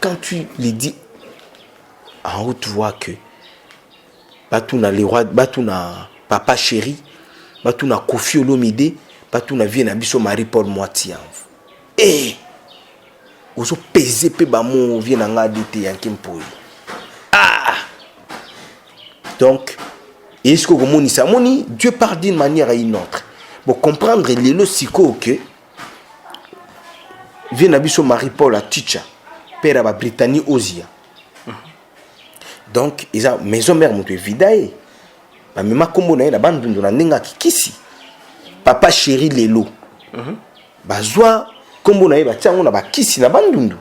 quand tu les dis en haute voix que Batuna les rois, Batuna papa chéri, Batuna Kofi Olomide, Batuna vie na biso Marie-Paul Moitié. Eh, ozo peser pe bamo vie na nga dete yankimpoyi. Ah! Donc, est-ce que vous ça moni Dieu parle d'une manière à une autre. Pour comprendre les logiques que vient nabiso Marie-Paul à Ticha, père à Britannie Ozia. Donc, ils ont maison mère monte vidae. Ba mema kombo na bande ndo na nenga kikisi. Papa chéri lelo. Bazwa kombo na ba tiango na ba kisi na bandundu.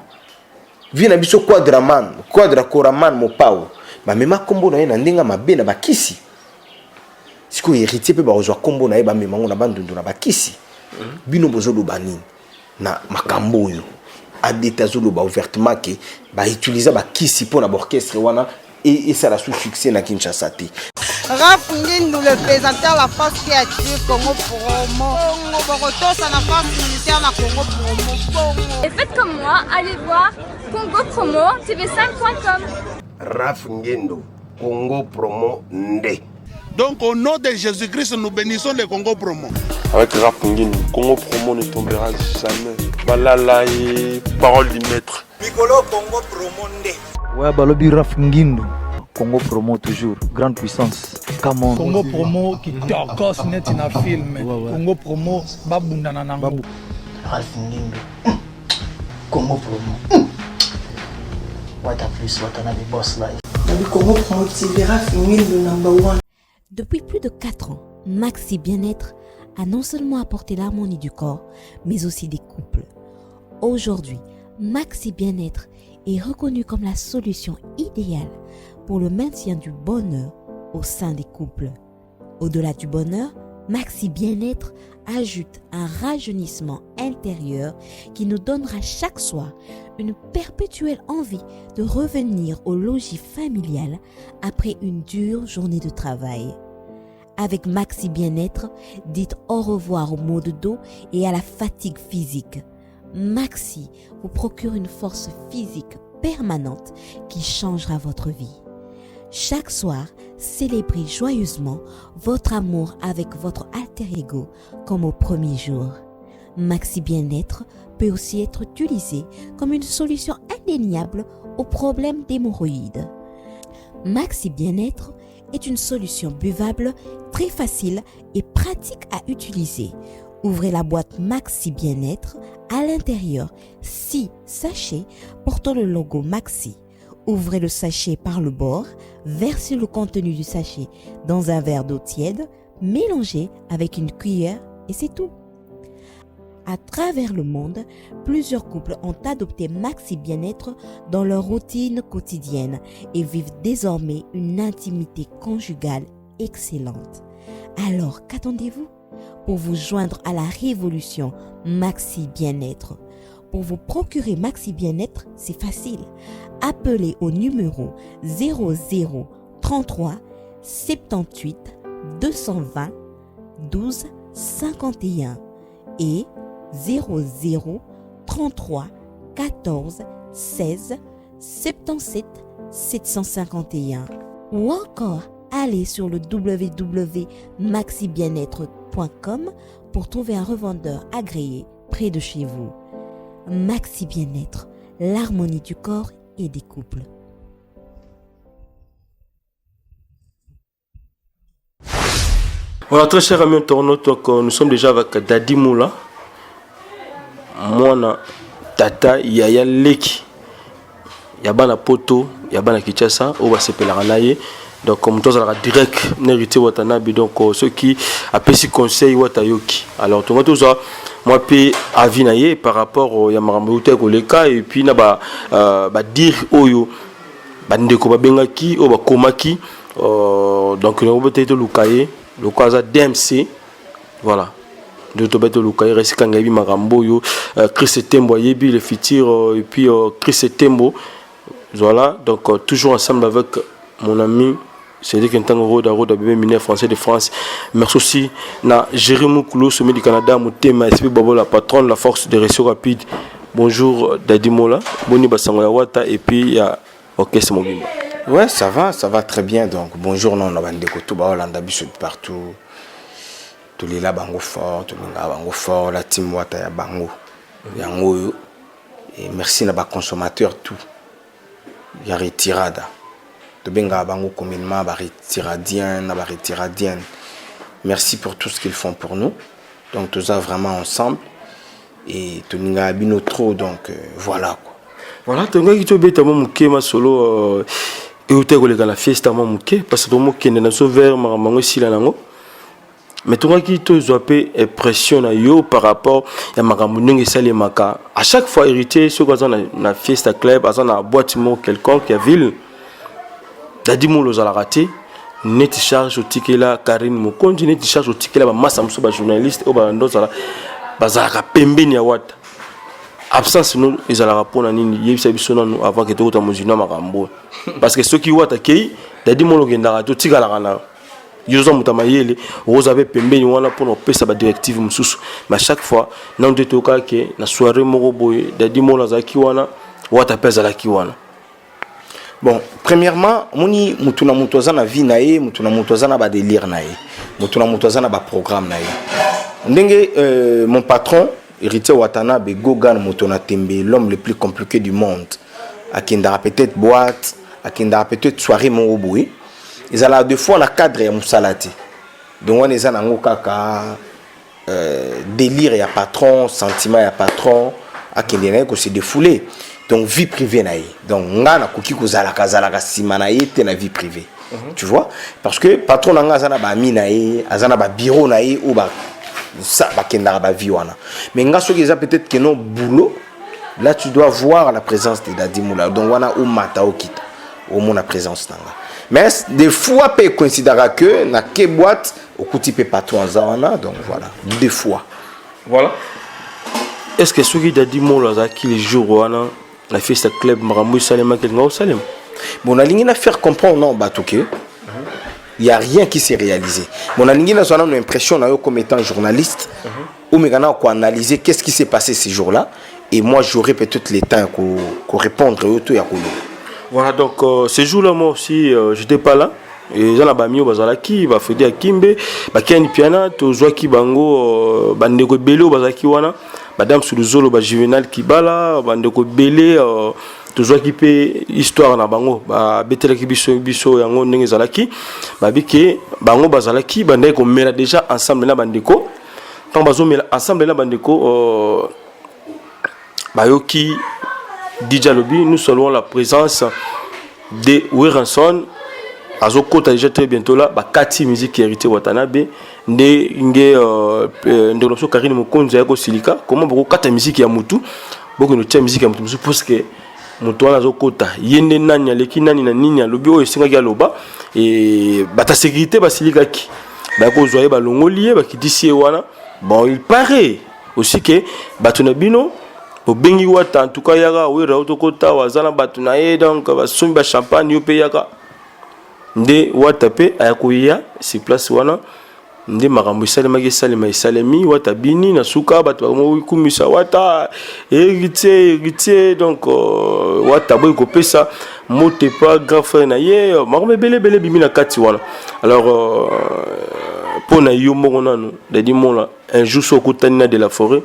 Vient nabiso quadraman, quadracoraman mo pao. Ba mema kombo na ndenga mabe na ba kisi. Siko héritier pe ba ozwa kombo na ba mema na bandundu na ba kisi. Bino bozolo banini na makambo yo. Adeta zolo ba ouvertement ke ba utiliser ba kisi pour na orchestre wana et ça la sous succès na Kinshasa té. Raph Ngindu, le présentateur la force créative Congo Promo. Boroto, ça n'a pas militaire na Congo Promo. Et faites comme moi, allez voir Congo Promo tv5.com. Raph Ngindu, Congo Promo Ndé. Donc au nom de Jésus-Christ, nous bénissons le Congo Promo. Avec Raph Ngindu, Congo Promo ne tombera jamais. Balala et parole du maître. Piccolo Congo Promo Ndé. Ouais, balobi Raph Ngindu. Congo Promo toujours, grande puissance. Come on. Congo Promo qui torcos net in a film. Congo Promo babunda na nango. Raph Ngindu. Congo Promo. What a plus, what another boss life. Congo Promo TV, Raph Ngindu number 1. Depuis plus de 4 ans, Maxi Bien-être a non seulement apporté l'harmonie du corps, mais aussi des couples. Aujourd'hui, Maxi Bien-être est reconnu comme la solution idéale pour le maintien du bonheur au sein des couples. Au-delà du bonheur, Maxi Bien-être ajoute un rajeunissement intérieur qui nous donnera chaque soir une perpétuelle envie de revenir au logis familial après une dure journée de travail. Avec Maxi Bien-être, dites au revoir au maux de dos et à la fatigue physique. Maxi vous procure une force physique permanente qui changera votre vie. Chaque soir, célébrez joyeusement votre amour avec votre alter ego comme au premier jour. Maxi Bien-être peut aussi être utilisé comme une solution indéniable aux problèmes d'hémorroïdes. Maxi Bien-être est une solution buvable très facile et pratique à utiliser. Ouvrez la boîte Maxi Bien-être. À l'intérieur, 6 sachets portant le logo Maxi. Ouvrez le sachet par le bord, versez le contenu du sachet dans un verre d'eau tiède, mélangez avec une cuillère et c'est tout. À travers le monde, plusieurs couples ont adopté Maxi Bien-être dans leur routine quotidienne et vivent désormais une intimité conjugale excellente. Alors, qu'attendez-vous pour vous joindre à la révolution Maxi Bien-être? Pour vous procurer Maxi Bien-être, c'est facile. Appelez au numéro 00 33 78 220 12 51 et 00 33 14 16 77 751 ou encore allez sur le www.maxibienêtre.com pour trouver un revendeur agréé près de chez vous. Maxi Bien-être, l'harmonie du corps et des couples. Voilà, très chers amis internautes, donc nous sommes déjà avec Dadi Moula, Mwana, Tata, Yaya Leki, Yabana Poto, Yabana Kichasa, Oba Sepelaraye. Donc, comme tous à direct, n'hérité Watanabe, donc ceux qui appellent ce conseil Watayoki. Alors, tout le monde, moi, puis Avinaye par rapport au Yamaramouté Koleka, et puis, naba dire Oyo, Bandeko Babengaki, Oba Komaki, donc, on va être Lukaye, le Kaza DMC, voilà. De Tobeto Lukaye, Resikangabi Maramboyo, Chris Tembo, Yebi, le futur, et puis Chris Tembo, voilà. Donc, toujours ensemble avec mon ami. C'est-à-dire qu'un temps de bébé mineur français de France. Merci aussi à Jérémy Koulou, sommet du Canada, Moutema, SP Babo, la patronne, la force de réseau rapide. bonjour Dadi Mola, boni basango ya wata et puis il y a orchestre mobimba. Ouais, ça va très bien. Donc bonjour non na bande ko to ba Hollanda biso partout. Tous les là bango fort, tous les là bango fort, la team wata ya bango. Yango et merci na ba consommateur tout. Ya retirada. To benga bango communément ba retiradien na ba retiradienne. Merci pour tout ce qu'ils font pour nous. Donc tout ça vraiment ensemble et tout n'inga bino trop donc voilà quoi. Voilà, tu as dit que tu as ma solo et tu as la fiesta mamuke parce que tu as dit sauveur mamango sila nango. Mais tu as dit que tu as impression na yo par rapport à magamunung et salimaka. À chaque fois hérité ce qu'on a na fiesta club, à na boîte mo quelconque à ville. Dadi mo lo zala raté. Net charge au ticket là Karine Mokonji net charge au ticket là ba massa muso ba journaliste o ba ndoza la bazaka pembeni ya wata absence nous ezala pona nini yebisa biso nanu avant que to ta muzina makambo parce que ceux qui wata kei dadi molo gendaka to tika la kana yozo mutama yele oza be pembeni wana pour pesa ba directive mususu mais chaque fois non de toka ke na soirée moko boy dadi molo zaki wana wata pesa la ki wana. Bon, premièrement, moni mutuna mutozana vie nae, mutuna mutozana ba délire nae, mutuna mutozana ba programme nae. Ndenge mon patron, Héritier Watanabe Gogan Mutuna Tembe, l'homme le plus compliqué du monde, à Kindara peut-être boîte, à Kindara peut-être soirée mon oboui. Ils allaient deux fois dans le cadre ya musalati. Donc on est en ngokaka délire ya patron, sentiment ya patron, à Kindara ko se défouler. Donc vie privée naïe. Donc ngana koki kozala kazala kasima naïe te na vie privée. Tu vois? Parce que patron nga azana ba mi naïe, azana ba bureau naïe ou ba ça ba kendara ba vie wana. Mais nga soki za peut-être que non boulot, là tu dois voir la présence de Dadi Moula. Donc wana ou mata o kita. Au moins la présence nanga. Mais des fois peut considérer que na ke boîte au kuti pe patron zawana donc voilà, des fois. Voilà. Est-ce que ceux qui Dadi Moula za qui les jours wana la fiesta club Maramou Salem Kenga Salem. Bon, on a l'ingénieur faire comprendre non Batouké. Il y a rien qui s'est réalisé. Bon, on a l'ingénieur a une impression comme étant journaliste ou maintenant qu'on analyser qu'est-ce qui s'est passé ces jours-là et moi j'aurais peut-être le temps qu'on répondre au tout. Voilà donc ces jours-là moi aussi j'étais pas là. Et dans la bamio bazalaki va fedi akimbe ba keni piana to zwaki bango bandeko belo bazaki wana madame Suluzolo ba Juvenal Kibala bandeko belé to zwaki pe histoire na bango ba betelaki biso yango ndenge zalaki ba bike bango bazalaki bandeko mela déjà ensemble na bandeko tant bazo mela ensemble na bandeko bayoki DJ Lobby nous saluons la présence de Werenson azokota déjà très bientôt là ba kati musique Héritier Watanabe nde nge ndoloso Karine Mokonzi ya ko silika comment boko kata musique ya mutu boko no tia musique ya mutu parce que mutu wana azokota yende nani aleki nani na nini alobi o esinga ya loba et bata sécurité ba silika ki ba ko zoye ba longolié ba kitisi wana bon il paraît aussi que batuna bino au bengi wata en tout cas yaka wera otokota wazana batuna e donc ba sumbi ba champagne yo pe yaka nde watape ayakoya si place wana nde makambo salema isalemi wata bini na suka bato mo kumisa wata héritier donc wata boy ko pesa mote pas grand frère na ye makambo belé bimi na kati wana alors pour na yo moko nanu Dadi Mola un jour so kutana de la forêt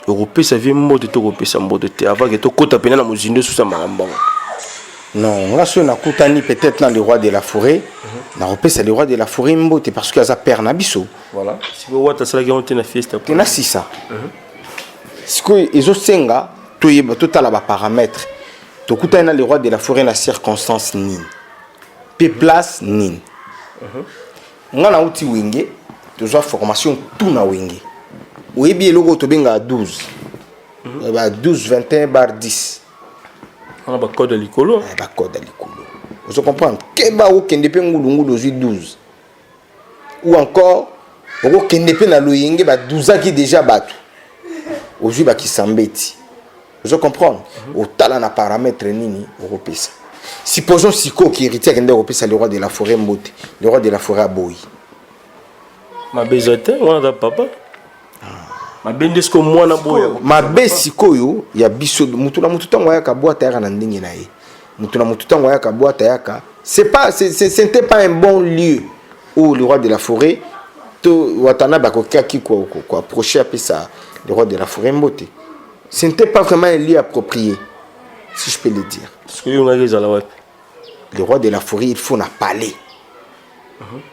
européen ça vient mote to ko pesa mote te avant que to kota pena na mozindo sous sa makambo. Non, là, on a coutani peut-être dans le roi de la forêt. On a repéré le roi de la forêt, c'est parce qu'il y a père Nabiso. Voilà. Si vous voyez, c'est la une fiesta. Tu n'as si ça. Si ils ont senga, tout à la paramètre. Tu coutani dans le roi de la forêt, la circonstance nin. Pe place nin. On a outil wingé. Tu as formation tout na wingé. Oui, bien le tu benga 12. 12, 21 bar 10. On a un code à l'icolo. Un code à l'icolo. Vous comprenez? Keba ou kendepe ngulungu dozi 12. Ou encore, ou kendepe na loyenge ba 12 qui déjà batu. Aujourd'hui ba ki sambeti. Vous comprenez? Au talent na paramètre nini européen. Supposons Siko qui héritier kende européen le roi de la forêt Mbote, le roi de la forêt Aboyi. Ma bezate, on a papa. mabende siko mwana boya mabe sikoyo ya biso mutu na mutu tango yaka boîte yaka na ndenge na ye mutu na mutu tango yaka boîte yaka c'était pas un bon lieu où le roi de la forêt to watana bakokaki ko approcher après ça le roi de la forêt mbote ce n'était pas vraiment un lieu approprié si je peux le dire parce que yonga les ala le roi de la forêt il faut na palais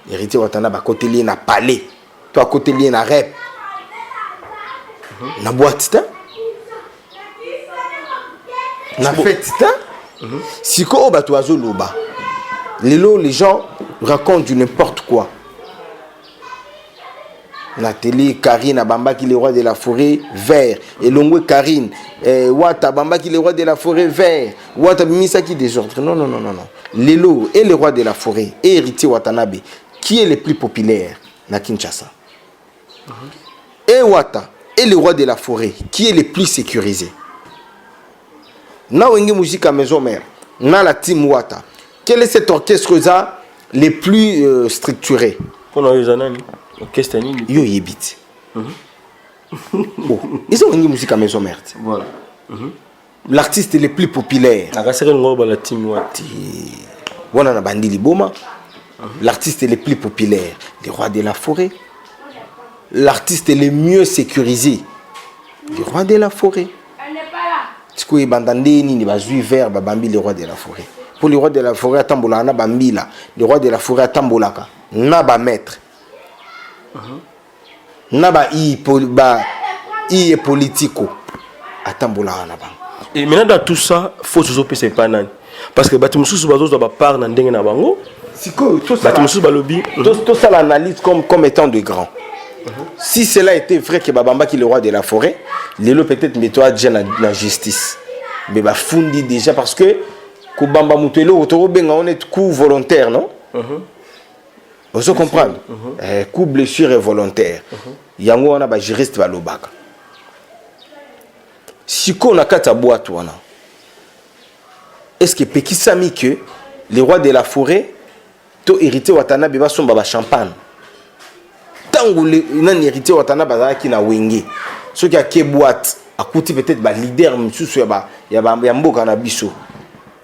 héritier watana bakote lié na palais to à côté lié na rep na boîte ta na fête ta siko bato azoloba lelo les gens racontent du n'importe quoi la télé Karine Abamba qui est le roi de la forêt vert et Longwe Karine Wata Bamba qui est le roi de la forêt vert Wata Bimisa qui désordre non lelo est le roi de la forêt et héritier Watanabe qui est le plus populaire na Kinshasa et Wata est le roi de la forêt qui est le plus sécurisé na wenge musique à maison mère na la team Wata quel est cet orchestre là le plus structuré pour les années orchestre nini yo yebiti oh ils ont une musique à maison mère voilà l'artiste le plus populaire akasere ngoba la team Wata wana na bandi liboma l'artiste le plus populaire le roi de la forêt l'artiste le mieux sécurisé le roi de la forêt siko bandande nini bazui vert babambi le roi de la forêt pour le roi de la forêt atambola na bambila le roi de la forêt atambolaka na ba maître na ba i politico atambola na ba et maintenant dans tout ça faut se opérer pas nan parce que batimususu bazo ba part na ndenge na bango siko tout ça batimususu balobi tout ça l'analyse comme étant de grand si cela était vrai que Babamba qui est le roi de la forêt, Lelo peut-être mettra déjà la justice. Mais bah fundi déjà parce que Kubamba Mutelo on est coup volontaire, non? Vous comprenez? Coup blessure est volontaire. Yango on a ba juriste va lobaka. Si qu'on a kata boîte wana. Est-ce que Peki Sami que le roi de la forêt to hérité Watana beba son baba champagne? Tango nan hérité watana bazala ki na wenge ceux qui a ke boîte akuti peut-être ba leader msusu ya mboka na biso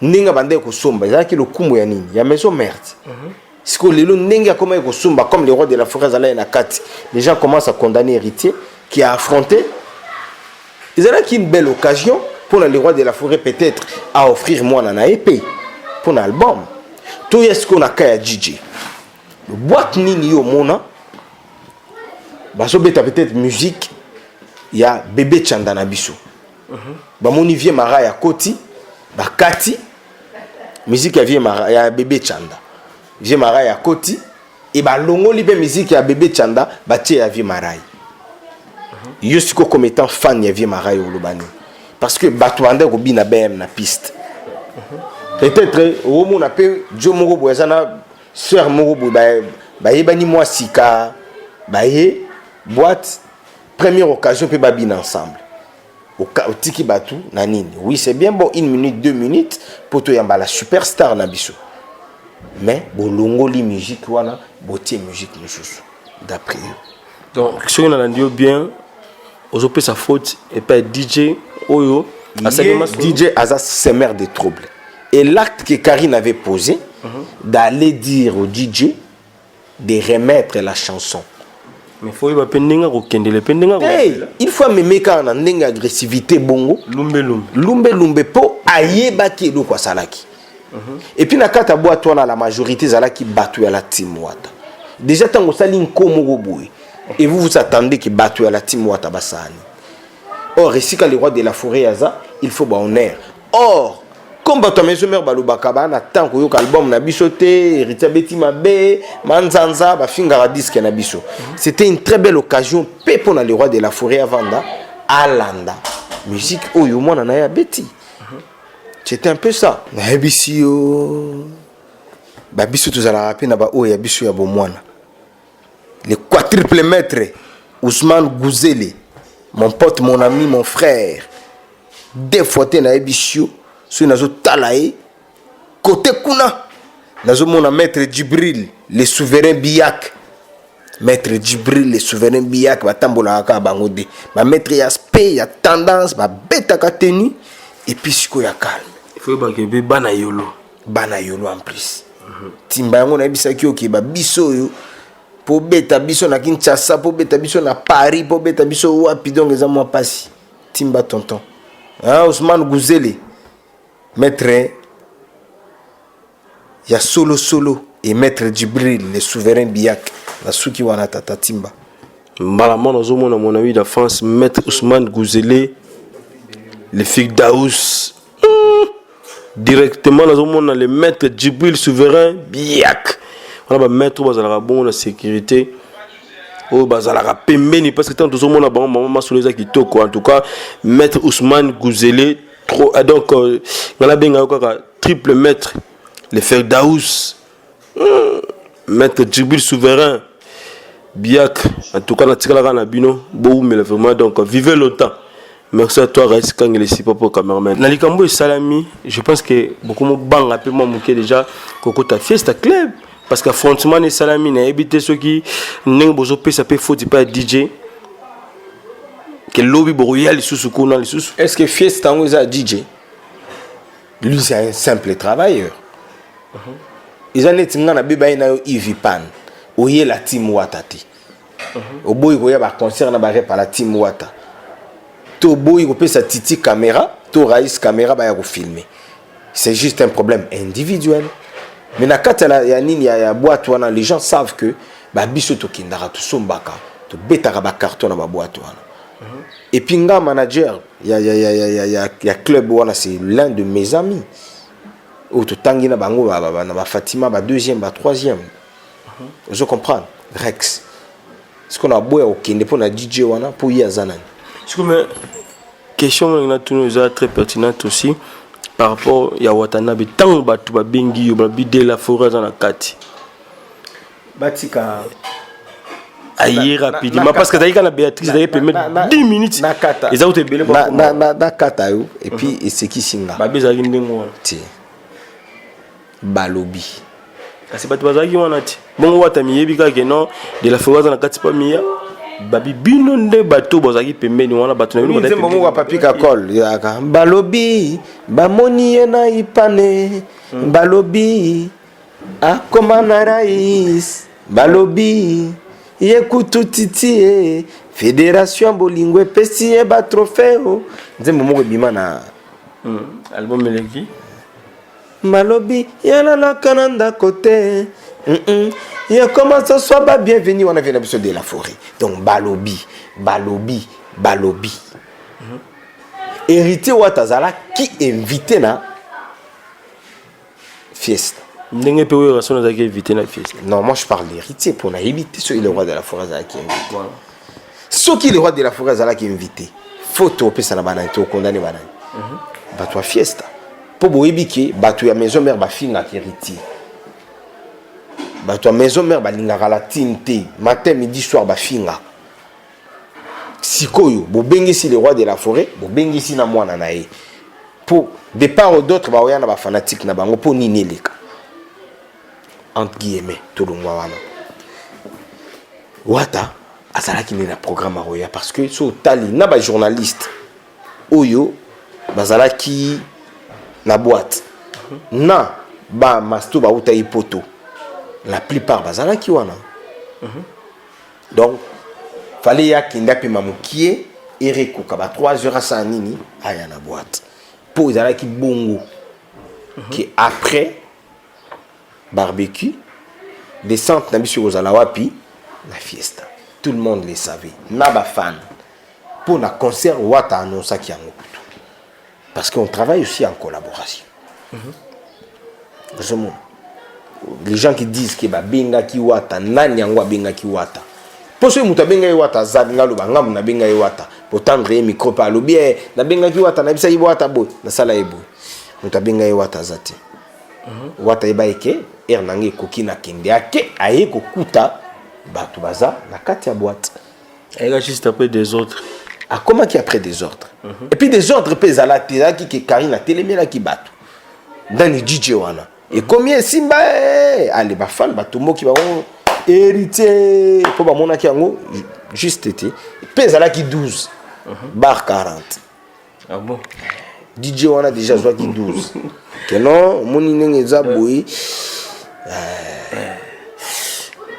ndinga bande ko somba ezala ki lokumu ya nini ya maison merde siko lelo ndinga comment ko somba comme le roi de la forêt zala na kati les gens commencent à condamner héritier qui a affronté ezala ki une belle occasion pour le roi de la forêt peut-être à offrir moi na épée pour l'album to est-ce qu'on a kaya DJ le boîte nini yo mona baso beta peut-être musique ya bébé Chanda na biso ba moni vie mara ya koti ba kati musique ya vie mara ya bébé Chanda vie mara ya koti et ba longo libe musique ya bébé Chanda ba tie ya vie mara yo siko comme étant fan ya vie mara yo lobani parce que bato ande ko bina bm na piste peut-être au mona pe jo moko boyazana sœur moko ba yebani moi sika ba ye boîte première occasion peut babiner ensemble au tiki batu nanine oui c'est bien bon 1 minute 2 minutes pour to yamba la superstar na biso mais bolongo li musique wana botie musique mususu d'après donc si on a dit bien aux opé sa faute et pas DJ oyo DJ Aza semer de troubles et l'acte que Karine avait posé d'aller dire au DJ de remettre la chanson. Mais faut y pendenga ko kendele pendenga ko il faut même quand on a agressivité bongo lumbe po ayeba ki lo kwa salaki et puis na kata boîte on a la majorité zalaki batu ya la team Wata déjà tango sali nkomo goboui et vous attendez que batu ya la team Wata basani or ici quand le roi de la forêt aza il faut ba honneur or comme bato maison mère balobaka bana tant ko yoka album na biso te héritier beti mabe manzanza ba fingara disque na biso c'était une très belle occasion pe pour le roi de la forêt avanda alanda musique oyo mona na ya beti c'était un peu ça na bisio ba biso tozala rapide na ba oyo ya biso ya bomwana le quadruple maître Ousmane Gouzele mon pote mon ami mon frère deux fois na bisio sur nazo talae côté kuna nazo mona maître Djibril le souverain Biak Maître Djibril les souverains biak batambola ka bango de ba maître ya spé ya tendance ba beta ka tenue et puis siko ya calme il faut ba ke bana yolo en plus timba yango na bisaki oki ba biso yo po beta biso na Kinshasa po beta biso na Paris po beta biso wapi donc les amours passi timba tonton Ousmane Gouzele maître ya solo et maître Djibril les souverains biak la souki wana tata timba malaman nazomona mon ami de France maître Ousmane Gouzele le fig Daous directement nazomona le maître Djibril souverain biak on va mettre bazala bon la sécurité au bazala pembeni parce que tant nazomona bon maman soleza kitoko en tout cas maître Ousmane Gouzele trop donc ngala benga ko triple maître le fig Daous maître Djibril souverain Biak, en tout cas, na bino, mais vraiment, donc, vivez longtemps. Merci à toi, Raïs Kangelesi, papa cameraman. Nalikambo et Salami, je pense que beaucoup de gens ont manqué déjà Coco ta fiesta club. Parce qu'affrontement et Salami, n'a évité ceux qui n'ont pas besoin ça peut faut pas DJ. Que lobby royal sous ce qu'on a les sous. Est-ce que fiesta on a DJ? Lui, c'est un simple travailleur. Ils ont été dans la Bible, Ivy Pan. Oye la team Wata ti. Oboy ko ya ba concert na ba par la team Wata. To boy ko pe sa titi caméra, to raïs caméra ba ya ko filmer. C'est juste un problème individuel. Mais na kata ya nini ya boîte wana les gens savent que ba biso to kindara to sombaka, to betara ba carton na ba boîte wana. Et puis nga manager ya club wana c'est l'un de mes amis. O to tangi na bango ba Fatima ba deuxième ba troisième. Je comprends. Rex. Ce qu'on a beau au Kende pour la DJ wana pour y azanan. Je comme question on a tout très pertinente aussi par rapport ya Watanabe tant batu ba bengi yo ba bide la forêt dans la kati. Batika aïe rapidement parce que d'ailleurs la Béatrice d'ailleurs peut mettre 10 minutes na kata. Ils ont belé na kata yo et puis et c'est qui singa. Ba beza ndengo. Ti. Balobi. C'est pas toi qui wana ti bon wata miyebi ka ke non de la forêt na kati pa miya babi bino nde bato bozaki pembeni wana bato na bino ba pembeni wa papi ka kol yaka balobi bamoni na ipane balobi akomana rais balobi yekutu titi fédération bolingo pesi e ba trofeo nzembo moko bima na album meleki Malobi, yana la kananda côté. Il commence à soit pas bienvenue, on a vu l'épisode de la forêt. Donc, Balobi. Héritier Ouattazala qui invité na fiesta. N'engé pe oui raison d'aller invité na fiesta. Non, moi je parle d'héritier pour na éviter ceux le roi de la forêt Zala qui invité. Voilà. Ceux qui le roi de la forêt Zala qui invité. Photo pe ça na banane to condamné banane. Ba toi fiesta. Pour boyebiki batu ya maison mère ba finga héritier. Batu ya maison mère ba lingaka la tinte matin midi soir ba finga. Sikoyo bo bengisi le roi de la forêt, bo bengisi na mwana na ye. Pour de part ou d'autre ba oyana ba fanatique na bango pour nini leka. Entre guillemets tout le monde wana. Wata azalaki ni na programme roya parce que so tali na ba journaliste oyo bazalaki la boîte na ba masto ba uta ipoto la plupart bazala ki wana donc fallait ya kinda pe mamukie ereko ka ba 3 heures à nini aya na boîte pour bazala ki bongo qui après barbecue descente na biso kozala wapi la fiesta tout le monde le savait na ba fan pour na concert wata annonça ki yango. Parce qu'on travaille aussi en collaboration. Les gens qui disent que benga ki wata nani yango benga ki wata. Pour ceux muta benga wata zabinga lo banga na benga wata. Pour tendre micro pa lo bien na benga ki wata na bisa yi wata boy na sala ebo. Muta benga wata zati. Wata eba eke ernange koki na kende ake aye kokuta batu baza na kati ya boîte. Elle a juste après des autres. Ah, comment qui après des ordres et puis des ordres pèsent à la télé qui Karina téléméla qui bat dans les DJ wana et combien simba allez ba fan ba tomo qui ba héritier po bamonaki yango juste été pe ezalaki 12 bar 40. Ah bon? DJ wana déjà zwaki 12 que non moni ndenge eza boye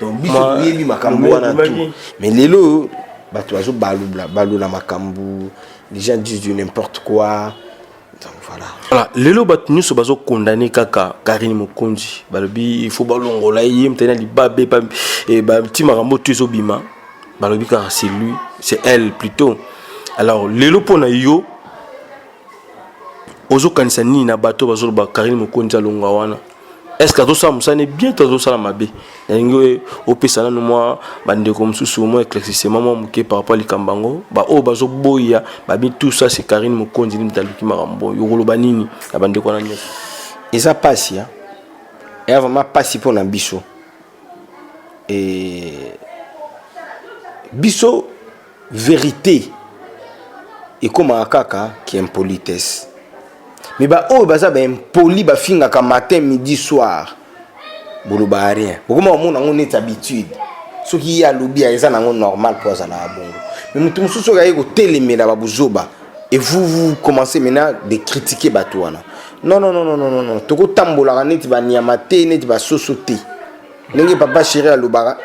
donc biso toyebi makambo wana tout mais lelo bato bazo balula makambo les gens disent du n'importe quoi donc voilà. Voilà, lelo bato nyonso bazo condamner kaka Karine Mokonzi balobi il faut balongola ye mtena libabe et ba petit makambo tu zo bima balobi kaka c'est lui c'est elle plutôt. Alors lelo pona yo ozo kanisa ni na bato bazo ba Karine Mokonzi alonga wana. Est-ce que tout ça musane bien tout ça la mabe ngo opesana no moi bande comme sous moi éclaircissement moi muke par rapport likambango ba o bazo boya ba bi tout ça c'est Karine Mokonzi mtaluki marambo yokolo banini na bande ko na nyoso eza pasi hein et vraiment pasi pour na biso et biso vérité et comme akaka qui est impolitesse. Mais bah oh baza ba impoli ba finga ka matin midi soir bolo ba rien beaucoup on a une habitude ce qui y a lobby eza nango normal pour ça na bongo mais mutu mususu ga yeko telemela ba buzoba et vous commencez maintenant de critiquer batouana non toko tambola neti ba niamate neti ba sosote ndenge papa chéri alobaka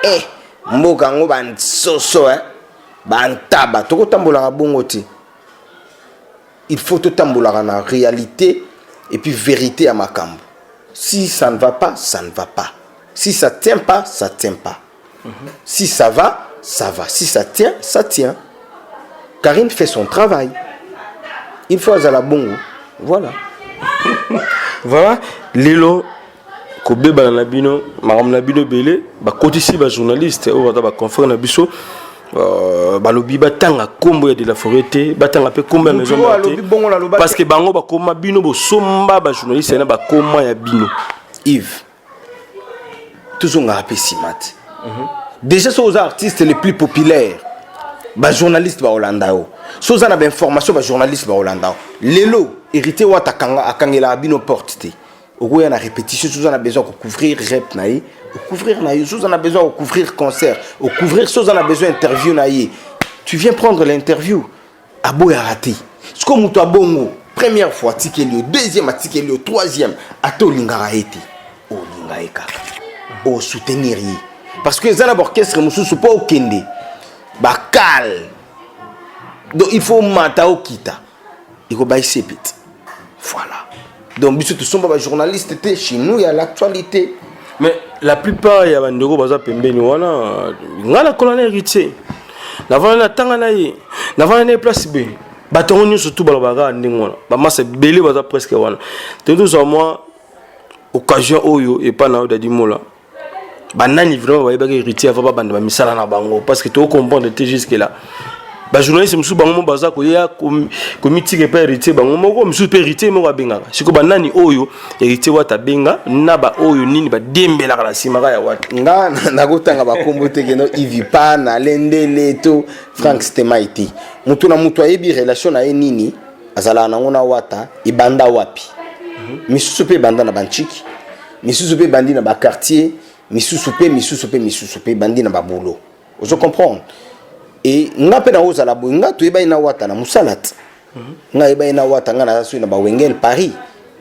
mboka ngo ba soso ba ntaba toko tambola bongo ti. Il faut tout tamboula en réalité et puis vérité à Makambo. Si ça ne va pas, ça ne va pas. Si ça tient pas, ça tient pas. Si ça va, ça va. Si ça tient, ça tient. Karine fait son travail. Une fois à la bongo. Voilà. Voilà. Lilo, Kobe Banabino, Maram Nabino Belé, côté si journaliste, ou va confrère Nabiso. Balobi batanga kombo ya de la forêt batanga pe kombo ya maison parce que bango ba koma bino bo somba ba journaliste na ba koma ya bino Yves toujours nga pessimat déjà sont aux artistes les plus populaires ba journaliste ba Hollanda so za na ba information ba journaliste ba Hollanda lelo hérité wa takanga akangela bino porte au y a répétition sous on a besoin de couvrir rep naïe couvrir naïe sous on a besoin de couvrir concert au couvrir sous on a besoin d'interview naïe tu viens prendre l'interview à beau a raté ce comme toi bongo première fois ticket le deuxième ticket le troisième à to lingara été au lingaeka au soutenir parce que ça d'abord orchestre mususu pas au kende ba cal donc il faut mata au kita il faut baisser petit voilà. Donc, biso tous sommes journalistes chez nous, il y a l'actualité. Mais la plupart, il y a des gens qui ont la colonne héritier. N'avant la tanganaï, n'avant la place B. Bâton surtout balabaga n'ingona. Bah c'est belé baza presque wana. Tous à moi occasion oyo et pas na dadi mola. Bah nani vraiment ba héritier avant ba bande ba misala na bango parce que tu comprendre te jusque là. Ba journaliste musu bango baza ko ya comité ke pa héritier bango moko musu pe héritier moko benga siko banani oyo héritier wata benga na ba oyo nini ba dembela kala simaka ya wata nga na kotanga ba kombo te keno ivipa na lendele to Frank Stemaiti mutu na mutu ayebi relation na nini azala na ngona wata ibanda wapi misusu pe banda na banchiki misusu pe bandi na ba quartier misusu pe bandi na ba boulot je comprends. Et nga pe na ozala bo nga to eba ina wata na musalat nga eba ina wata nga na so na ba wengel Paris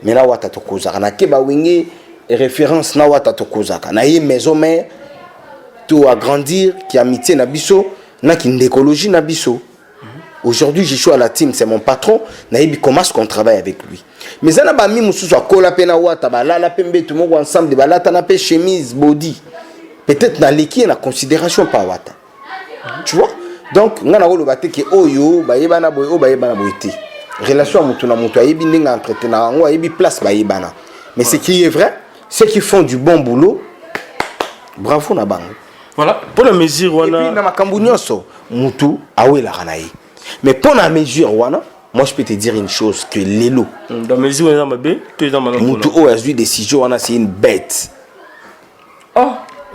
mais na wata to kozaka na ke ba wenge référence na wata to kozaka na ye maison mère to agrandir qui amitié na biso na ki ndécologie na biso. Aujourd'hui je suis à la team, c'est mon patron na yebi comment est-ce qu'on travaille avec lui mais ça na ba mi mususu akola pe na wata ba la pembe tout monde ensemble de ba la na pe chemise body peut-être na leki na considération pa wata tu vois. Donc ngana ko lobate ke oyo bayebana boy o bayebana boyete relation mutu na mutu ayebi ndinga entretenir ngo ayebi place bayebana mais ce qui est vrai ceux qui font du bon boulot bravo na bango voilà pour la mesure wana et puis na makambu nyonso mutu awela kanaye mais pour la mesure wana moi je peux te dire une chose que lelo dans mesure wana mabe tu dans malako mutu o azui décision wana c'est une bête.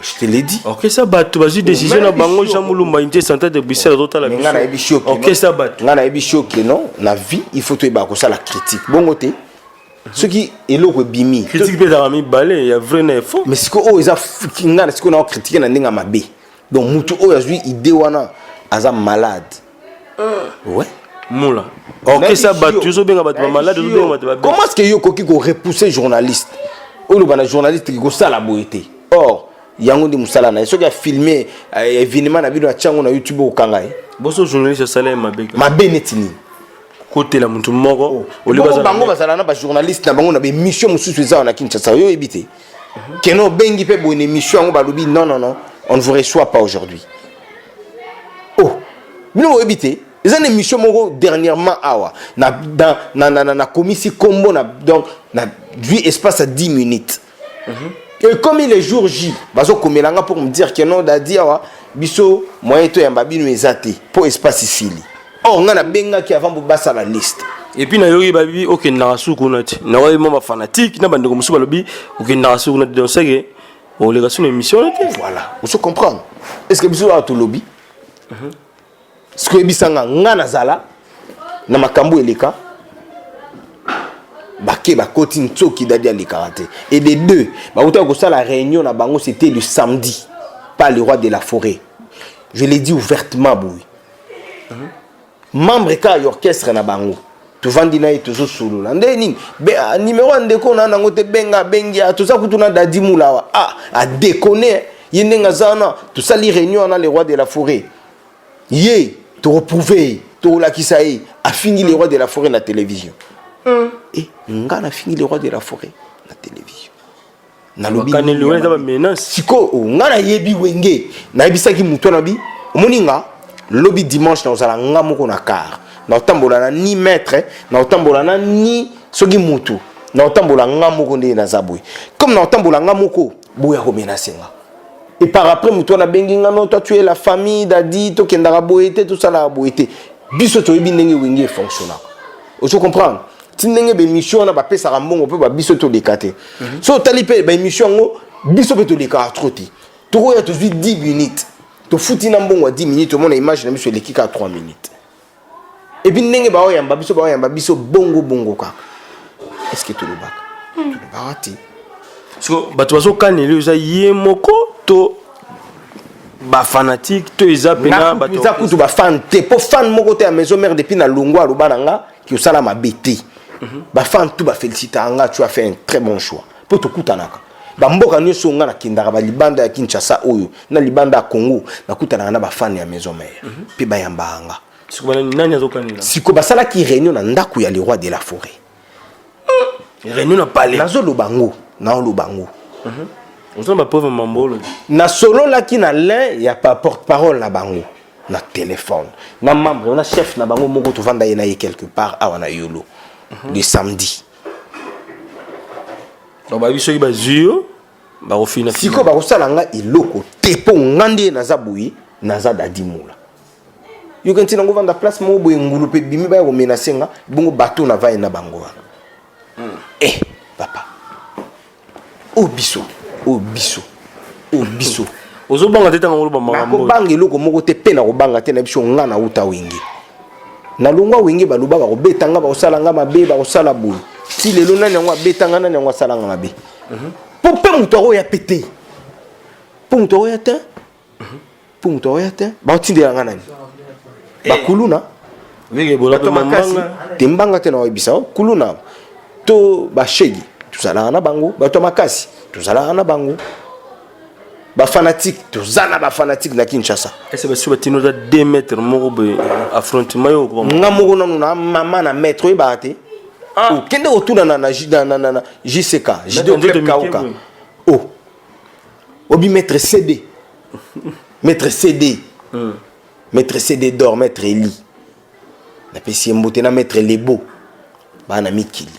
Je te l'ai dit. Ok, ça bat. Tu vas dire décision na bango jamulu maïnté santé de Bruxelles d'autres la mission. Ok, ça bat. Ngana ebi choqué non. La vie, il faut te ba ko ça la critique. Bon côté. Ce qui est là bimi. Critique peut avoir mis balai, il y a vrai et faux. Mais ce que oh ils a kinga, ce qu'on a critiqué na ndinga mabe. Donc mutu oh yazui idée wana aza malade. Ouais. Moula. OK ça battu zo benga battu malade zo benga battu. Comment est-ce que yo koki ko repousser journaliste? O lo bana journaliste qui ko sala boité. Or yango ndi musala na so ki a filmé événement na bino na chango na YouTube o kanga e. Boso journaliste sala mabe. Mabe netini. Côté la mutu moko bango bazala na ba journaliste na bango na be mission mususu eza na Kinshasa yo ebité keno bengi pe bonne mission ngo balobi non on ne vous reçoit pas aujourd'hui. Oh bino ebité eza une mission moko dernièrement awa na commission combo na donc na vu espace à 10 minutes. Et comme il est jour J bazo komelanga pour me dire que non dadi awa biso moyen to yamba bino ezate pour espace fili. Oh, on a benga qui avant pour passer la liste. Et puis na yogi babi OK na suku nati. Na wa mama fanatique na bande ko musu balobi OK na suku nati donc c'est que on les rassure émission nati. Voilà, on se comprend. Est-ce que biso a to lobby? Ce que bisanga ngana zala na makambo eleka bake ba koti ntsoki dadi ali karaté. Et les deux, ba uta ko la réunion na bango c'était le samedi, pas le roi de la forêt. Je l'ai dit ouvertement boui. Membre ka orchestre na bango to vandi na etozo solo la ndeni numéro ndeko na nango te benga bengi to sa kutuna dadi mulawa a déconner yenenga zana to sali réunion na le roi de la forêt ye to reprouver to la kisaï a fini le roi de la forêt na télévision et ngana fini le roi de la forêt na télévision na lobi kanelo eza ba menace siko ngana yebi wenge na yebisaki muto na bi omoninga lobby dimanche na ozala ngamoko na car na otambola na ni maître na otambola na ni soki mutu na otambola ngamoko nde na zabwe comme na otambola ngamoko boya ko menacenga et par après mutu na bengi ngano toi tu es la famille dadi to kendara boete tout ça la boete biso to yebi ndenge wenge fonctionner o se comprendre ti ndenge be mission na ba pesa mbongo pe ba biso to décater so tali pe ba mission ngo biso pe to décater trop ti to ya to 10 minutes. To fouti na mbongo 10 minutes, tout le monde imagine monsieur l'équipe à 3 minutes. Et puis ndenge ba oyamba biso bongo ka. Est-ce que tout le bac? Tout le barati. So bato bazo kaneli za yemoko to ba fanatique to eza pena bato. Eza kutu ba fan te po fan moko te à maison mère depuis na longwa lubananga ki osala mabete. Ba fan tout ba félicitanga, tu as fait un très bon choix. Po to kutanaka. Bamboka nyonso nga na kindaka ba libanda ya Kinshasa oyo na libanda ya Congo na kutana na ba fan ya maison mère pe ba yambanga siko bana nani azokanela siko basala ki réunion na ndaku ya le roi de la forêt réunion na palais nazo lobango na lobango on sent ba pauvre mambolo na solo la ki na l'un ya pa porte-parole na bango na téléphone na membre on a chef na bango moko to vanda ye na ye quelque part awa na yolo le samedi. Donc ba biso ba zio ba ofina siko ba kosala nga iloko tepo ngandi na zabuyi na za dadimula yo kanti nango vanda place mo boye ngulu pe bimi ba ko menacenga bongo bateau na vai na bango papa biso ozo banga teta ngolo ba makambo ko banga iloko moko te pe na ko banga te na biso nga na uta wingi na longwa wingi ba luba ba ko betanga ba kosala nga mabe ba kosala boye si lelo nani yango abetanga nani yango asalanga mabe po pe mutu oyo ya pete po mutu oyo ya te ba otindelanga nani bakuluna vege bola to mambanga tembanga te na oyebisa kuluna to bashegi tozalaka na bango bato makasi tozalaka na bango ba fanatique tozana ba fanatique na Kinshasa ese ba suba tino da 2 mètres moko be affrontement yo ko ngamoko nanu na mama na maître e baate kende otuna na JCK Jido Club Kauka obi maître CD maître CD maître CD d'or maître Eli na pesi mbote na maître Lebo bana mikili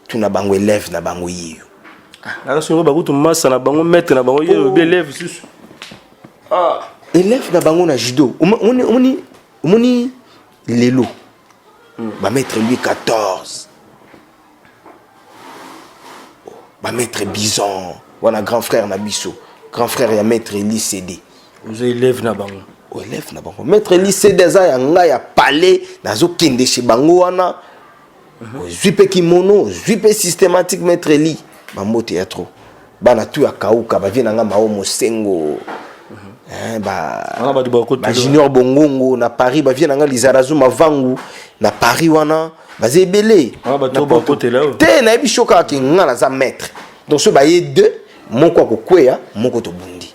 tuna bango élève na bango yiyo ala so ba kutu massa na bango maître na bango yiyo be élève susu élève na bango na judo omoni lelo ba maître Louis XIV ba maître Bison wana grand frère na biso grand frère ya maître Eli CD vous élève na bango élève na bango maître Eli CD za ya nga ya palais nazo kende chez bango wana ozwi mpe kimono ozwi mpe systématique maître li bambote ya trop bana tu ya kauka bavie na nga mao mosengo junior bongongo na Paris bavie na nga lizarazu mavangu na Paris wana baza ebele te nayebi shoka ki nga naza maître donc so baye deux moko akokweya moko tobundi.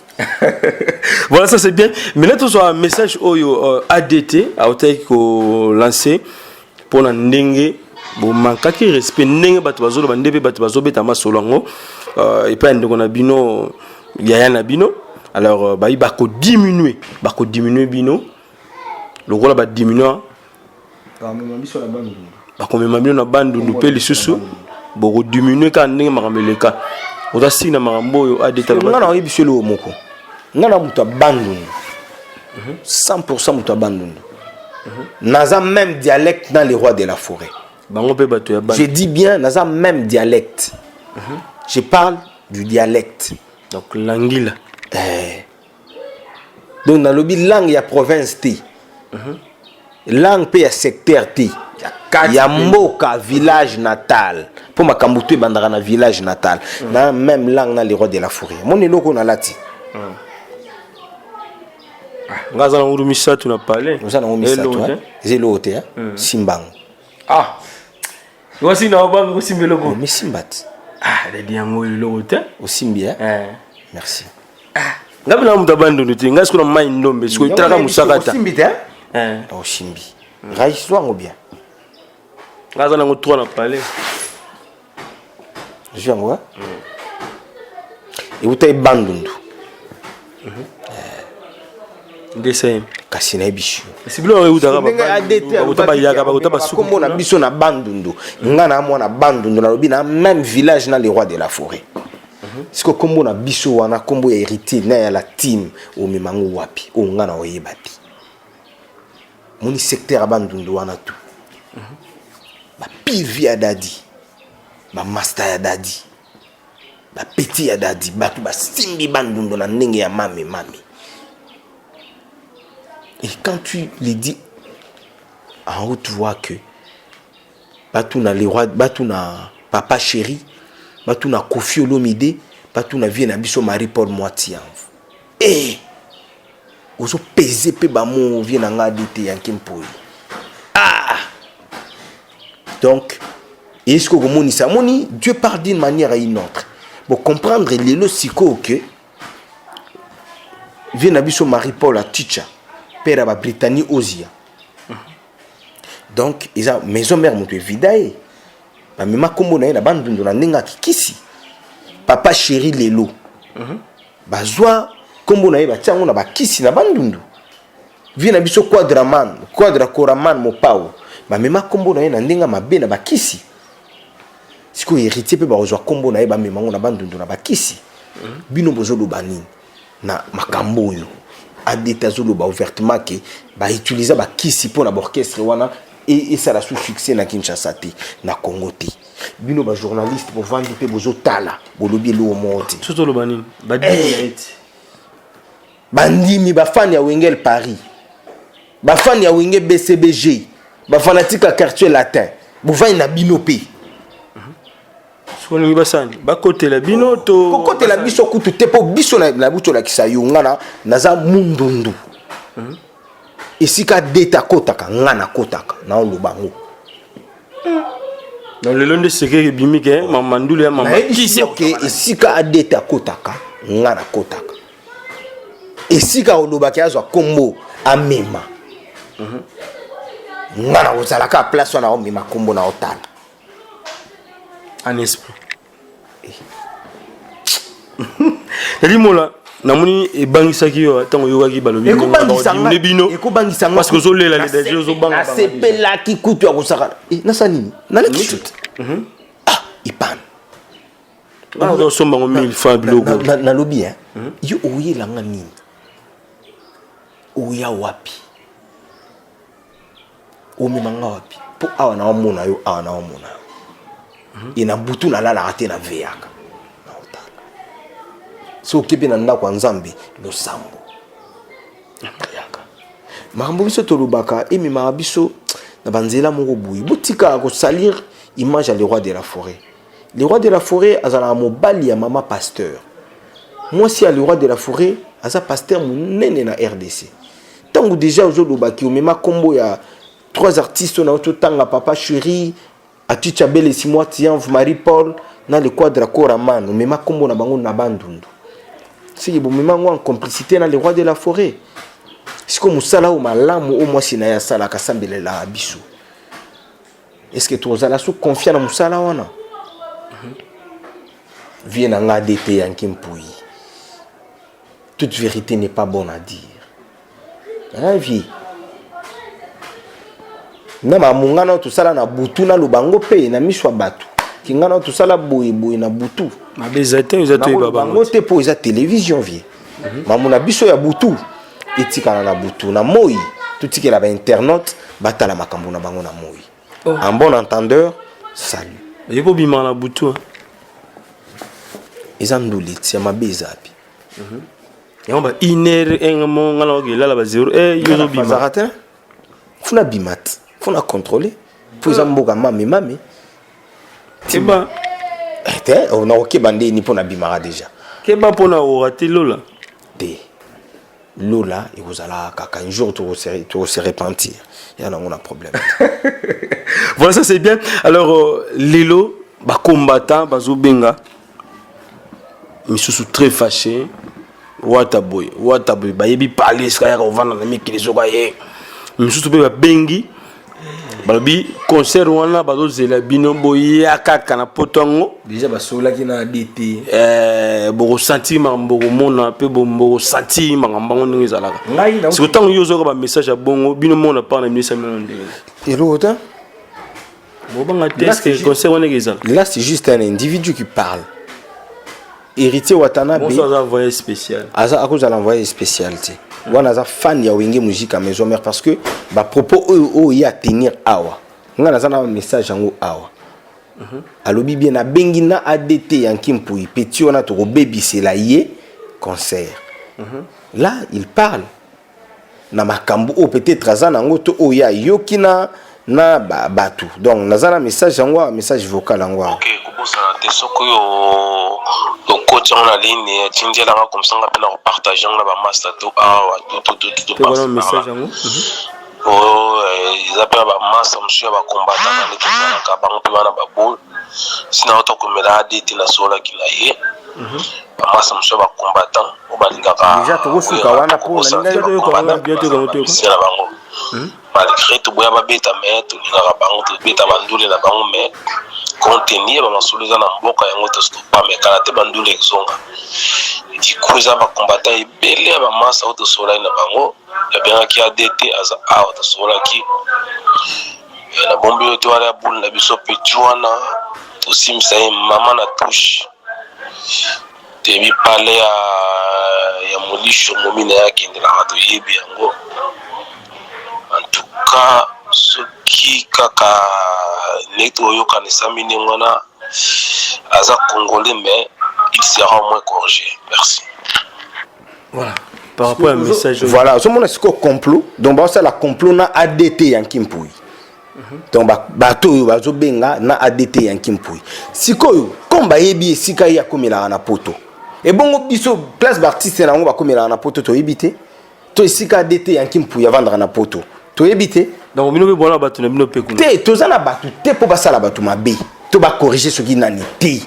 Voilà, ça c'est bien. Mais là, tu as un message au ADT, à Otaï ko lancé pour la ndenge. Bon, manque qui respect ndenge batwazo bandebe batwazo betama solango et pas ndeko na bino yaya na bino. Alors ba ko diminuer bino. Le rôle ba diminuer. Quand même biso la bande. Ba ko même bino na bande ndu pe lisusu. Bo diminuer ka ndenge makambeleka. Oza sina marambo yo ADT. Ngana oyi biso le moko. Ngana muta bandundu 100% muta bandundu naza même dialecte dans les rois de la forêt. Je dis bien naza même dialecte. Je parle du dialecte. Donc l'anguille. Donc dans le langue il y a province T. Langue pe ya secteur T. Il y a mboka village natal. Pour ma kambutu bandara na village natal. Na même langue dans les rois de la forêt. Mon eloko na lati. Ngaza na urumisa tu na parler. Ngaza na urumisa tu. Zelo hote Simbang. Ah. Voici na obang ko simbelo ko. Mais Simbat. Ah, le diango le hote. Au Simbia. Merci. Ngabi na mutabandu nti ngasko na mai ndombe siko itaka musakata. Simbita. Au Simbi. Raiswa ngobia. Ngaza na ngotwa na parler. Je viens voir. Et vous avez bandundu. Ndese kasi na biso sibilo utaka ba na biso na bandundu ngana mwana bandundu na lobi na même village na les rois de la forêt. Siko kombo na biso wana kombo ya héritier na ya la team o mimangu wapi o ngana oyebati moni secteur bandundu wana tu ba pivi ya dadi ba master ya dadi ba petit ya dadi ba tu ba simbi bandundu na ndenge ya mami. Et quand tu les dis en haut, tu vois que Batuna les rois, Batuna papa chéri, Batuna Kofi Olomide, Batuna vient à biso mari pour moitié. Eh, oso peser pe bamo vient en ADT yankimpoy. Ah. Donc, est-ce que vous ça moni Dieu parle d'une manière à une autre. Pour comprendre les logiques que vient à biso mari pour la teacher. Père à Britannie Ozia. Donc, ils ont maison mère mon vidaye. Ma mama kombo na bande na ninga kikisi. Papa chéri lelo. Bazwa kombo na ba tiango na ba kisi na bandundu. Vient na biso quadra koraman mo pao. Ma mama kombo na ndinga mabe na ba kisi. Siko héritier pe ba ozwa kombo na ba mama na bandundu na ba kisi. Bino bozo do banini na makambo yo. À des zolo ba ouvertement que ba utiliser ba kisi pour na orchestre wana et ça la sous succès na Kinshasa te na Congo te bino ba journaliste pour vendre pe bozo tala bolobi lo monte surtout lo banini ba dit bandimi ba fan ya Wengel Paris ba fan ya Wengel BCBG ba fanatique à quartier latin bo vendre na bino pe soni basani ba côté la bino to côté la biso kutu te po biso na buto la kisayunga na mundundu esika deta kotaka ngana kotaka na olobango dans le long de ce que bimike mamandule mama kisi okay esika deta kotaka ngana kotaka esika olobaki azwa kombo amema ngana ozalaka place wana omema kombo na otala en esprit. Rimola namoni ebangisaki yo tango yokaki balobi parce que zo lela les déjà zo banga sepela ki kutu ya kosaka na sanini na lekisut ipan na do somba ngo 1000 francs biloko na lobi yo oyela nga nini oya wapi o mimanga wapi po awa na omona yo awa na omona ina butu na lala ate na veyaka na otala so kepe na ndako ya Nzambe losambo yaka makambo biso tolobaka ememaka biso na banzela moko boye botika ko salir image à le roi de la forêt. Le roi de la forêt azala mobali ya mama pasteur. Moi si à le roi de la forêt aza pasteur munene na RDC. Tango déjà ozolobaki omema kombo ya 3 artistes na ototanga Papa Chéri, Aticha Bele Simwa Tianf Marie Paul na le quadra Koraman omema kombo na bango na bandundu. Si bon mema en complicité na le roi de la forêt. Siko musala o malamu o mwasi na ya sala kasambele la abisu. Est-ce que tu as sous confiance dans musala wana? Viens en ADT Yankimpouyi. Toute vérité n'est pas bonne à dire. Hein, vie. Nama mungana tout ça na butu na lubango pe na miswa batu. Kingana tout ça la boy na butu. Ma bezate ils atoy baba. Bango te po za télévision vie. Mamuna biso ya butu. Etika na butu na moi. Tout ce qui la ba internet batala makambo na bango na moi. Oh. Un bon entendeur, salut. Il faut bima na butu. Ils ont doulé, c'est ma bezapi. Et on va iner engamo ngala ogela la ba zéro yozo bima. Zaratin. Funa bimat, funa contrôler. Pour zamboga mami. Keba. On a OK bandé ni pona bimara déjà. Keba pona o raté lola. Té. Lola et vous allez kaka un jour tu se repentir. Il y a un problème. Voilà, ça c'est bien. Alors, Lelo, ba combattant, bazo benga. Mais sous très fâché. Wataboy, ba yebi parler skaya ko vanda na miki les ogaye. Mais sous ba bengi. Balobi concert wana bazo zela bino boye akaka na potongo. Déjà ba sola ki na DT. Bo senti mambo mona pe bo senti mambo ndenge zalaka. C'est autant yozo ko ba message à bongo bino mona par na ministre ndenge. Et l'autre là c'est juste un individu qui parle. Héritier Watanabe. Bonsoir envoyé spécial. À cause de l'envoyé spécial. On a fan ya wenge musique à maison mère parce que ba propos il y a tenir awa. On a un message en awa. Alobi bien na bengina ADT Yankimpouyi petit on a to baby c'est la yé concert. Là il parle. Na makambo o peut-être azana ngoto o ya yokina na batu. Donc nazana message en message vocal en OK, kubosa te sokoyo le coach en la ligne tindela nga comme ça ngapena ko partager na ba master to tout passe message en ils appellent ba master monsieur ba combattant na kitana ka bango pe bana ba bol sina auto komela ADT na sola kilaye ba master monsieur ba combattant o ba lingaka déjà to suka wana po na ngai to ko bientôt ko to sina bango malgré tout boya ba beta mais to lingaka bango to beta bandule na bango mais contenir ba masuluza na mboka yango to stopa mais kala te bandule exonga di kuza ba combattant ebele ba masa auto sola na bango ya bien ki ADT aza auto sola ki na bombe yo to ala bul na biso petuana to simsa mama na touche te mi pale ya molisho momina yake ndela to yebi yango en tout cas ce qui kaka neto yo kanisa mini ngona aza congolais mais il sera au moins corrigé. Merci. Voilà. Par rapport à un message. Voilà, ce monde est complot. Donc c'est la complot na ADT Yankimpouyi. Donc bato bazo benga na ADT Yankimpouyi. Sikoyo komba yebi sika ya komela na poto. Et bongo biso place d'artiste na ngo ba komela na poto to yebite. To sika ADT Yankimpouyi vendre na poto. To yebite. Donc bino be bona bato na bino pe kuna. Te tozana bato te po basala bato mabe. To ba corriger ce qui nani te.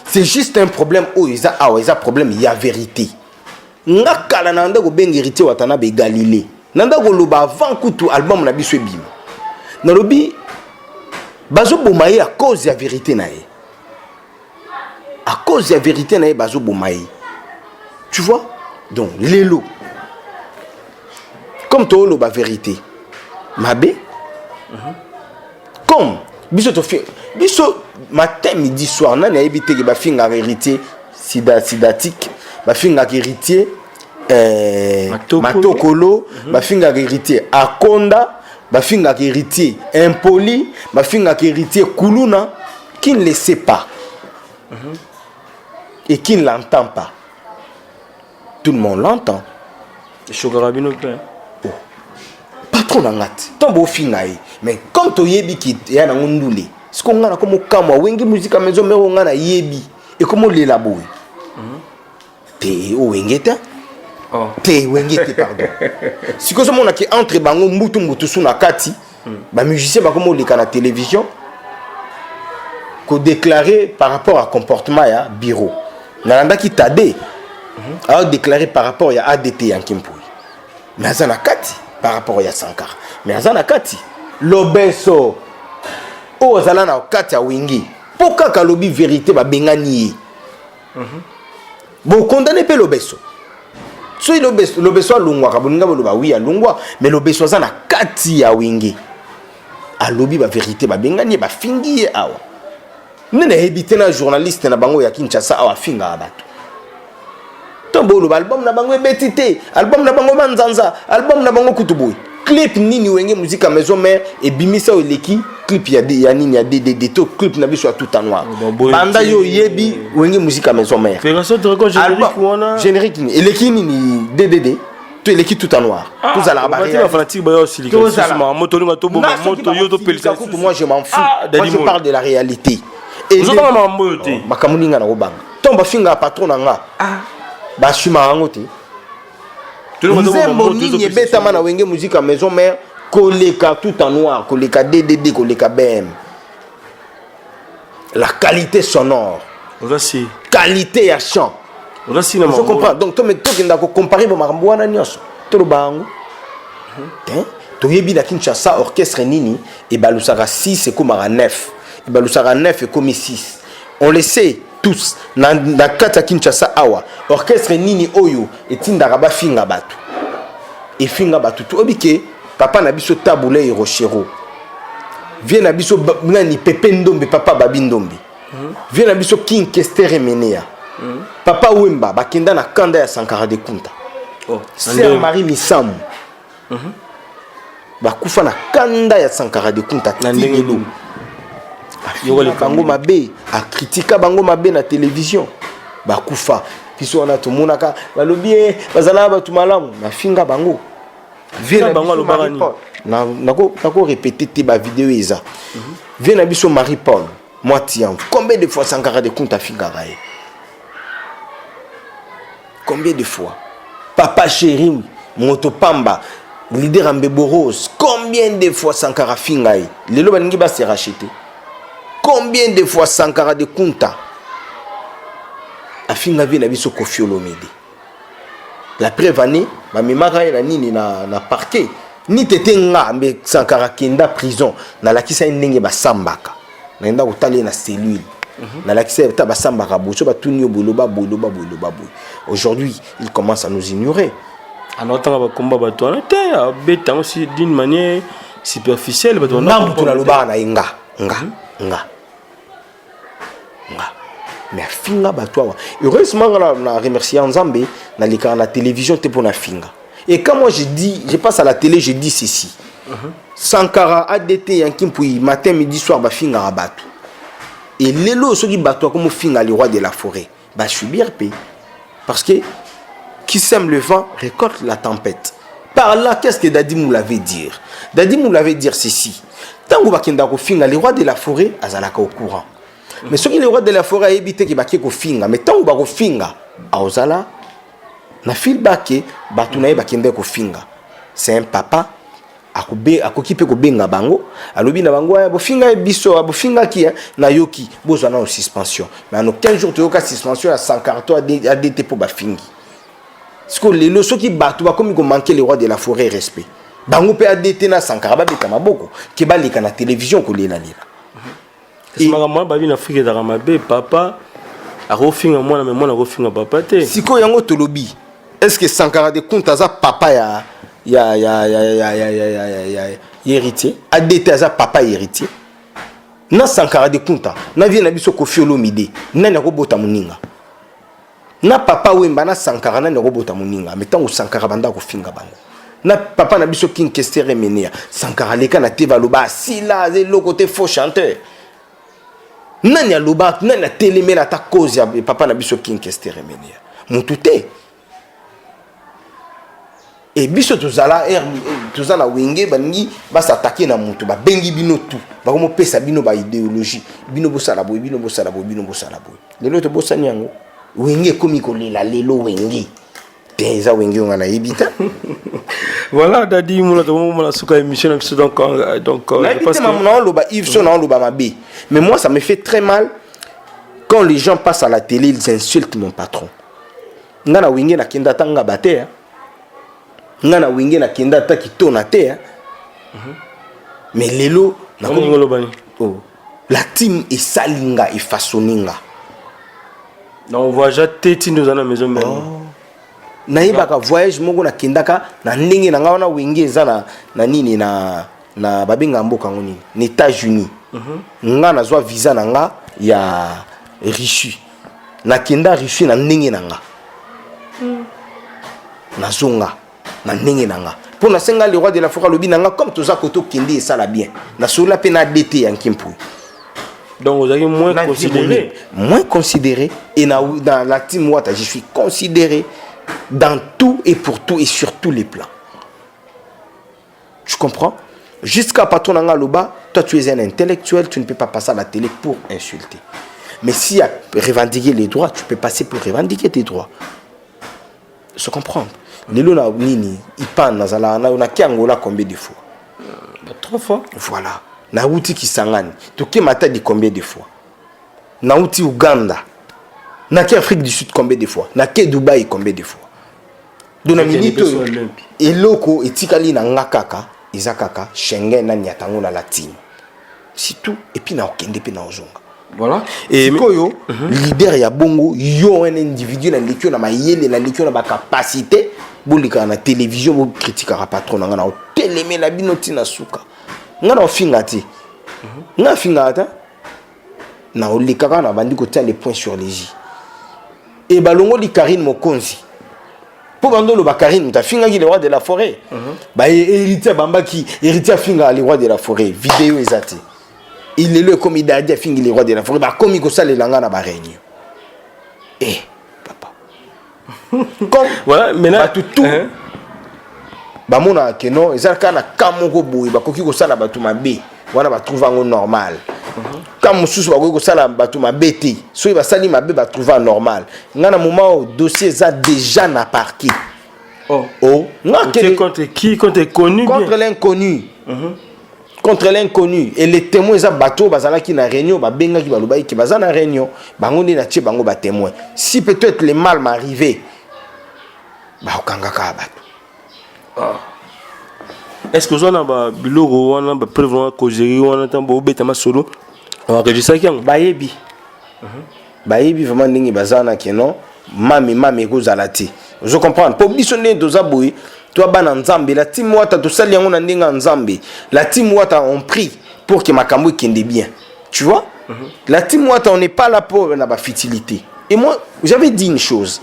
C'est juste un problème où ils a problème il y a vérité. Ngakala nanda go bengi héritier Watanabe Galilée. Nanda go loba avant kutu album na biso bim. Na lobi bazo bomaye à cause de la vérité na ye. À cause de la vérité na ye bazo bomaye. Tu vois? Donc Lelo. Comme to loba vérité. Mabe. Comme biso to fait biso matin midi soir na ebité ke ba finga héritier sidatique ba finga héritier matokolo ba finga héritier akonda ba finga héritier impoli ba finga héritier kuluna qui ne le sait pas et qui ne l'entend pas. Tout le monde l'entend. Chogarabino père. Patron ngati tombo finga mais comme to yebi ki ya na ngundule ce qu'on a comme kamwa wengi musique à maison mais on a yebi et comment les laboué te o wengeta te wengete pardon si que on a qui entre bango mutu suna kati ba musicien ba comme les na télévision ko déclarer par rapport à comportement ya bureau nalanda ki tade a déclaré par rapport à ADT Yankimpui mais azana kati par rapport à Sankara mais azana kati lobeso o azala na kati ya wingi poka ka lobi vérité ba bengani bon condamné pe lobeso so lobeso alungwa ka boninga boloba oui alungwa mais lobeso azana kati ya wingi alobi ba vérité ba bengani ba fingi awa nene hebite na journaliste na bango ya Kinshasa awa finga abatu tombolo album na bango betité album na bango manzanza album na bango kutuboy clip nini wenge musique à maison mère et bimisa oleki clip ya nini ya DDD to clip na biso tout en noir banda yo yebi wenge musique à maison mère fédération de record générique wana générique ni eleki nini DDD to eleki tout en noir tous à la barrière fanatique ba yo silika moto linga to bomba moto yo to pelisa moi je m'en fous moi je parle de la réalité et je pas mambo te makamuninga na robanga tomba finga patron nga ba shuma ngote nzembo nini ebetama na wenge musique à maison mère koleka tout en noir koleka DDD koleka BM la qualité sonore aussi qualité ya chant aussi je comprends donc to meto kenda ko comparer ba makambo wana nyonso to bango to yebi na Kinshasa orchestre nini et balusaka 6 et comme 9 et balusaka 9 et comme 6 on le sait tous na kata Kinshasa awa orchestre nini oyo etindaka ba finga batu et finga batu to obike papa na biso tabule et rochero vient na biso nani Pepe Ndombe papa Babi Ndombe vient na biso King Kester Menea papa Wemba bakenda na kanda ya Sankara de Kunta Sœur Marie Misamu bakufa na kanda ya Sankara de Kunta tingelo yole bango mabe a critica bango mabe na télévision bakufa biso wana tomonaka balobi bazala batu malamu na finga bango vient bango lobani nako répéter te ba vidéo eza vient na biso Marie Paul Moitian combien de fois Sankara de Kunta finga rae combien de fois papa chéri moto pamba leader Mbeboros combien de fois Sankara finga lelo baningi ba se racheter combien de fois Sankara de Kunta a finga vie na biso Koffi Olomide la preuve année ba memara na nini na parquet ni tete nga mbe Sankara kenda prison na lakisa ndenge ba sambaka na nda kotali na cellule na lakisa ta ba sambaka boso ba tunio boloba aujourd'hui il commence à nous ignorer anotanga ba komba ba to te beta aussi d'une manière superficielle ba to na mutu na loba na nga mais finga batwa heureusement na remercier Nzambe na l'écran la télévision te pour na finga et quand moi je passe à la télé je dis ceci Sankara ADT Yankimpui matin midi soir ba finga rabatu et lelo ceux qui batwa comme finga le roi de la forêt ba subir paix parce que qui sème le vent récolte la tempête par là qu'est-ce que Dadi Mou l'avait dire ceci tango bakenda ko finga le roi de la forêt azalaka au courant mais ceux qui le roi de la forêt a évité qui baké ko finga mais tango ba ko finga aozala na fil baké batuna bakenda ko finga c'est un papa akoki pe ko benga bango alobi na bango ya bo finga biso bo finga ki na yoki bozo na suspension mais en 15 jours to yoka suspension à 140 ADT pour ba fingi ce que les ceux qui battent comme ils ont manqué le roi de la forêt respect bango pe ADT na Sankara beta maboko ke balika na télévision ko lela et moi babi na Afrique da mabe papa a refinga moi na moi na refinga papa te siko yango tolobi est-ce que Sankara de Kunta za papa ya héritier ADT za papa héritier na Sankara de Kunta na vie na biso Koffi Olomide nani ko bota muninga na papa Wemba na Sankara na robota muninga metango Sankara banda ko finga bango na papa na biso King Kester Menea Sankara leka na te valoba sila ze le côté faux chanteur nani aloba nani na telemela ta cause ya papa na biso King Kester Menea mututé et biso tozala tozala wenge baningi s'attaquer na mutu ba bengi bino tout ba komo pesa bino ba idéologie bino bosala boy bino bosala boy bino bosala boy lelo to bosani yango wenge komi kolela lelo wenge Pesa wenge on a ebita. Voilà, dadi moula to moula suka émission donc je pense que mais moi ça me fait très mal quand les gens passent à la télé, ils insultent mon patron. Ngana wenge na kenda tanga batea. Ngana wenge na kenda ta kitona te. Mais lelo na oh la team est salinga et façoninga. Non, on voit déjà teti nous dans la maison même. Naibaka voyage moko na kendaka na ndenge na ngawana wenge eza na nini na babinga mboka ngoni na États-Unis. Nga na zwa visa na nga ya riche. Na kenda riche na ndenge na nga. Na zonga na ndenge na nga. Pour na senga le roi de la forêt lobi na nga comme toza koto kende ça la bien. Na sola pe na DT ya Nkimpu. Donc vous avez moins considéré. Moins considéré et dans la team Wata je suis considéré dans tout et pour tout et sur tous les plans. Tu comprends? Jusqu'à patron Nanga Loba, toi tu es un intellectuel, tu ne peux pas passer à la télé pour insulter. Mais si à revendiquer les droits, tu peux passer pour revendiquer tes droits. Se comprendre. Lelo na nini, ipan nazala na kiangola combien de fois? 3 fois. Voilà. Na uti Kisangani, toke mata di combien de fois? Na uti Uganda. Na ki Afrique du Sud combien de fois? Na ki Dubaï combien de fois? Dona minito eloko etikali na ngakaka izakaka Schengen na nyatango na latine. C'est tout et puis na okende pe na ozonga. Voilà. Et koyo leader ya bongo yo un individu na lekio na mayele na lekio na ba capacité bolika na télévision bo critiquera patron na na teleme na binoti na suka. Nga na ofinga ti. Nga finga ta na olikaka na bandi ko tia les points sur les i. Et balongo li Karine Mokonzi. Pour bando ba Karine ta finga ki le roi de la forêt. Ba héritier bambaki, héritier finga le roi de la forêt, vidéo ezati. Il est le comme il a dit fingi le roi de la forêt, ba comme ko sale langa na ba réunion. Eh papa. Comme voilà, maintenant tout ba mona ke non, ezaka na kamoko boy ba koki ko sala ba tumabe. Wana ba trouver ngo normal. Comme mususu ba ko sala batu mabeti so ba sali mabe ba trouver normal ngana moment dossier ça déjà na parquet contre qui contre connu contre l'inconnu contre l'inconnu et les témoins ça bateau bazala ki na réunion ba benga ki ba loba ki bazana réunion bango ndi na tie bango ba témoin si peut-être le mal m'arrivé ba okanga ka bato est-ce que vous avez ba biloko wana ba prévoir ko gérer wana tambo betama solo on enregistre qui bayebi bayebi vraiment ndingi bazana ke non mami ko zalati je comprends pour biso ne doza boy toi bana nzambe la team Wata to sali yango na ndinga nzambe la team Wata on prie pour que makambo kende bien tu vois la team Wata on n'est pas là pour na ba futilité et moi j'avais dit une chose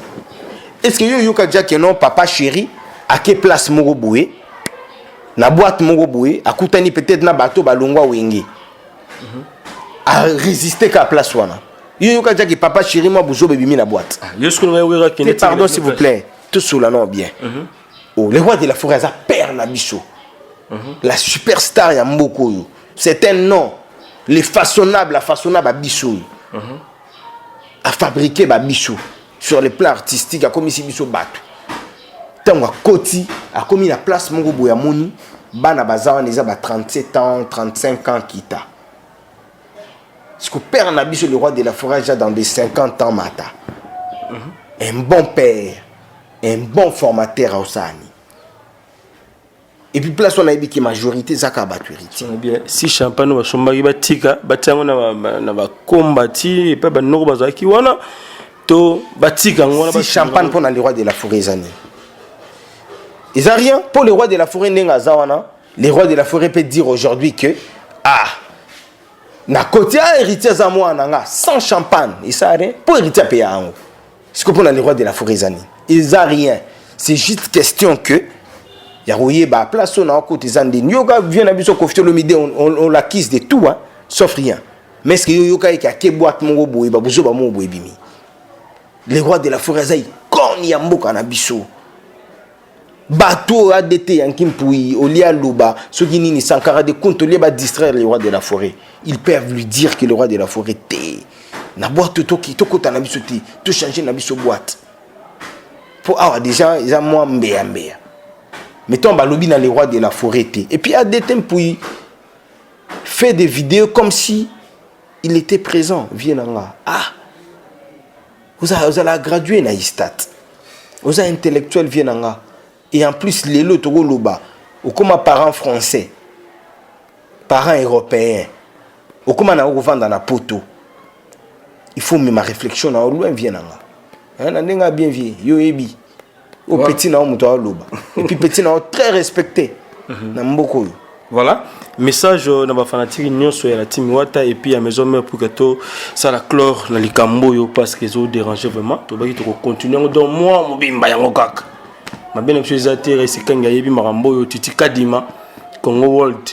est-ce que yo ka dia ke non papa chéri à quelle place moko boy na boîte moko boy akutani peut-être na bato balongwa wenge à résister qu'à place wana. Yo ka dire que papa chéri moi boujo bébimi na boîte. Pardon s'il vous plaît. Tout cela non bien. Oh, le roi de la forêt ça perd na biso. La superstar ya mboko yo. C'est un nom. Les façonnables, la façonnable à biso. À fabriquer ba biso sur le plan artistique a comme ici biso bato. Tango koti a comme la place mongo boya moni bana bazawa neza ba 37 ans, 35 ans kita. Parce que père Nabiso, le roi de la forêt, déjà dans des 50 ans, Mata. Un bon père, un bon formateur à Osani. Et puis, place on a dit que la majorité, ça a battu. Si champagne, va chambari batika, batiango na va combati, et pas banoro bazaki wana, to batika. Si champagne pour le roi de la forêt, Zani. Ils n'ont rien pour le roi de la forêt, Nengazawana. Le roi de la forêt peut dire aujourd'hui que, na côté héritier za moi nanga sans champagne et ça rien pour héritier payer en ce que pour les rois de la forêt zani ils a rien c'est juste question que ya royer ba place on a côté zandi yoga vient na biso confie le midi on l'acquise de tout hein sauf rien mais ce que yoga ka ke boîte mon boy ba buzo ba mon boy bimi les rois de la forêt zai kon ya mboka na biso bateau ADT yankim pouyi olia loba ceux qui ni Sankara de compte olia ba distraire le roi de la forêt. Ils peuvent lui dire que le roi de la forêt té na boîte to kota na biso té to changer na biso boîte. Pour avoir déjà ils ont moi mbea. Mettons balobi dans les rois de la forêt té. Et puis ADT pouyi fait des vidéos comme si il était présent. Vienanga. Ah. Vous allez graduer na istat. Vous avez intellectuel Vienanga. Et en plus, les lots Togo Loba. Ou comme parents français. Parents européens. Ou comme on a ouvert dans la poteau. Il faut même ma réflexion na loin Vienanga. On a bien vu. Yo ebi. Au petit na muto Loba. Et puis petit na très respecté. Na mboko. Voilà, message na ba fanatique nyonso ya la team Wata et puis à maison mère pour que to ça la clore na likambo yo parce que zo déranger vraiment to baki to continuer donc moi mobimba yango kaka ma bien chose atterre c'est kanga yebi marambo yo titi kadima Congo World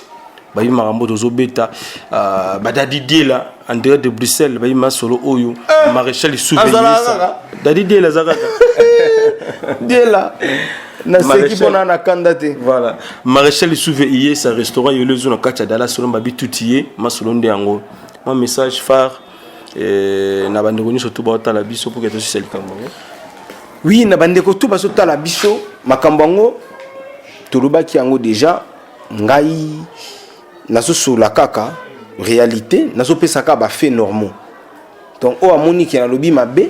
ba yi marambo to zo beta ba dadi dela André de Bruxelles ba yi ma solo oyo maréchal souvenir ça dadi dela zaka dela na seki bona na kandate voilà maréchal souvenir sa restaurant yo lezo na kacha dala solo babi tutiye masolo nde yango mon message phare na bandeko nyonso to ba tala biso pour que to sel kambo oui na bandeko to ba so tala biso makambo ngo tolobaki yango déjà ngai nazo sula kaka réalité nazo pesaka ba fait normaux donc o amoni ki na lobi mabe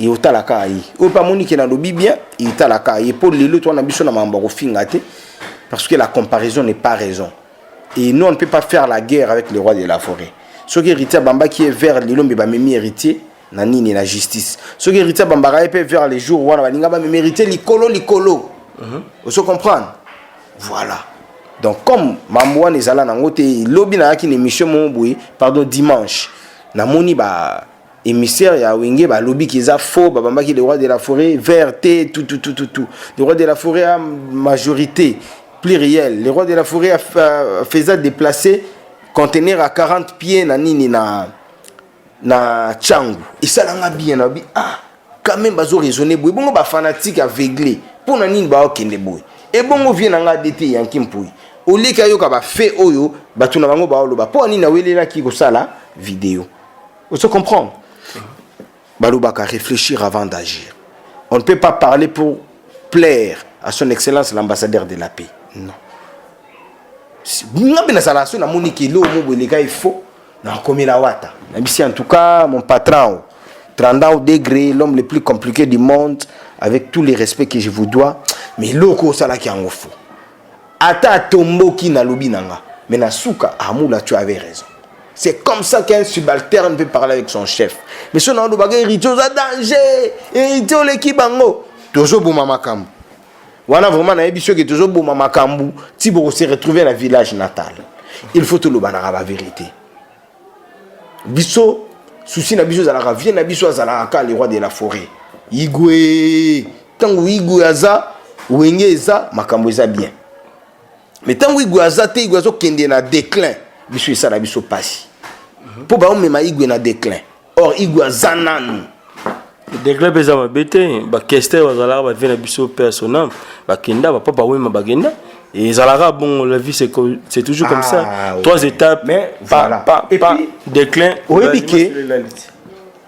et au talaka yi o pa moni ki na lobi bien et talaka yi pour les autres on a biso na mamba ko fingate parce que la comparaison n'est pas raison et nous on ne peut pas faire la guerre avec le roi de la forêt ce qui héritier bamba qui est vers les lombe ba memi héritier na nini na justice ce qui héritier bamba ra peut vers les jours wana baninga ba memi héritier likolo vous se comprendre voilà donc comme mamwa nezala na ngote lobi na ki une émission mon boui pardon dimanche na moni ba émissaire ya wenge ba lobby qui est faux babamba qui le roi de la forêt vert tout le roi de la forêt a majorité pluriel le roi de la forêt a faisait déplacer conteneur à 40 pieds na nini na Tchangu et ça l'a bien ah quand même bazo raisonner boy bongo ba fanatique aveuglé pour na nini ba okende boy et bongo vient nga DT yankim pouy au lika yo ka ba fait oyo batuna bango ba oloba pour nini na welela ki ko sala vidéo vous se comprendre. Balobaka réfléchir avant d'agir. On ne peut pas parler pour plaire à son excellence l'ambassadeur de la paix. Non. En tout cas, mon patron, 30 degrés, l'homme le plus compliqué du monde, avec tous les respects que je vous dois, mais loko sala ki ango fo. Ata tombo ki na lobi nanga, mais na souka amula tu avais raison. C'est comme ça qu'un subalterne peut parler avec son chef. Mais si on a un héritier, on a danger. Héritier, on est qui bango. Toujours bon mamakambu. On a vraiment un héritier qui est toujours bon mamakambu. Si vous se retrouvez dans le village natal, il faut tout le banara la vérité. Bisso, souci na biso zalaka, vient na biso zalaka le roi de la forêt. Igwe, tango igwe aza, wenge eza, makambu eza bien. Mais tango igwe aza te igwe azo kende na déclin. Biso esa na biso pasi. Pour ba on mema igwe na déclin. Or igwe zananu. Déclin pesa mabete, ba kester wazala ba vena biso personnel, ba kenda ba papa wema bagenda et zalara bon la vie c'est toujours comme ça. Oui. 3 étapes mais voilà. Et puis déclin. Oui bike.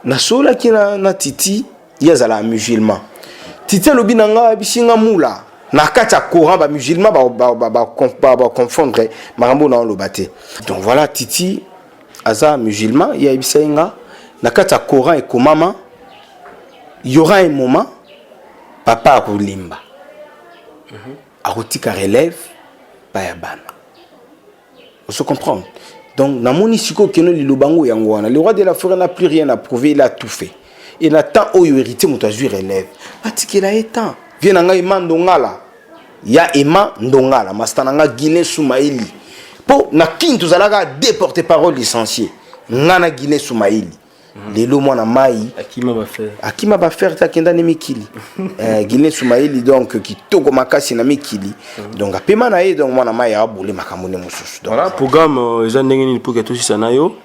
Na sola ki na titi ya zala musulman. Titi lobi nanga bisinga mula. Na kata courant ba musulman ba confondre marambo na lobate. Donc voilà titi aza musulman ya bisenga na kata courant et komama il y aura un moment papa a limba a rotika relève pa ya bana. On se comprend. Donc na moni siko keno lilobango yango wana le roi de la forêt n'a plus rien à prouver, il a tout fait. Et na temps oyo hérité moto azui relève atikela etant vient nga ima ndongala ya ima ndongala mastananga Guinée Soumaïli po na kintu zalaka deux porte-parole licenciés ngana Guinée Soumaïli lelo mwana mai akima ba faire ta kenda ne mikili Guinée Soumaïli donc kitoko makasi na mikili donc apema na ye donc mwana mai abule makamone mususu donc voilà programme eza ndenge nini pour que tout ça na yo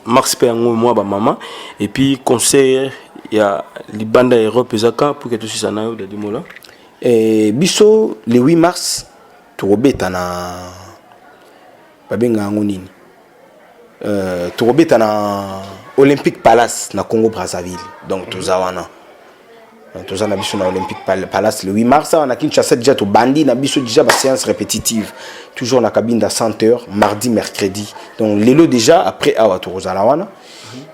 Max pe yango moi ba maman et puis conseil ya libanda Europe ezaka pour que tout ça na yo de dimola Et biso le 8 mars tokobeta na babenga yango nini tokobeta na Olympique Palace na Congo Brazzaville. Donc toza wana toza na biso na Olympique Palace le 8 mars. On a Kinshasa déjà to bandi na biso déjà ba séance répétitive toujours na cabine de 100h mardi mercredi. Donc lelo déjà après awa toza la wana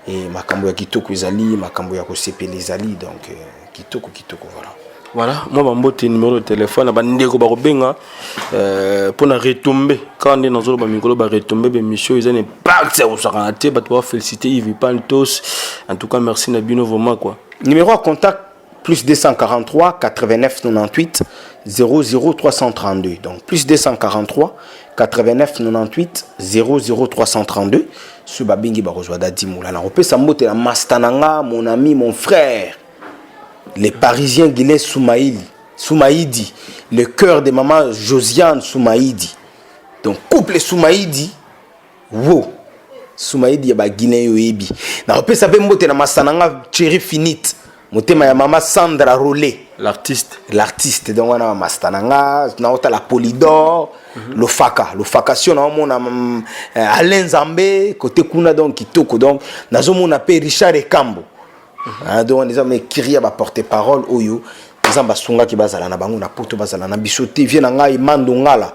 et makambo ya kitoko ezali makambo ya ko sepela ezali donc kitoko voilà. Voilà, moi bambote numéro de téléphone bandeko ba kobenga pour na retomber quand on est dans ba mikolo ba retomber be mission ils ont impact ça osaka te ba to féliciter Yves Pantos. En tout cas merci na bino vraiment quoi. Numéro à contact plus 243 89 98 00 332. Donc plus 243 89 98 00 332. Ce babingi ba rozwa dadi moula na repesa mbote la mastananga mon ami mon frère. Les Parisiens Guilin Soumaïdi, le cœur de maman Josiane Soumaïdi. Donc couple Soumaïdi, wow. Soumaïdi ya ba Guinée yoebi. Na repesa pe mbote na mastananga chéri finite. Motema ya mama Sandra Rolé, l'artiste donc wana mastananga na ota la Polydor, le Faka na mona Alain Zambé côté kuna donc kitoko donc nazo mona pe Richard Ekambo. Donc les hommes qui ba porte-parole oyo nzamba sunga ki bazala na bango na poto bazala na bisoté vient na ngai mandongala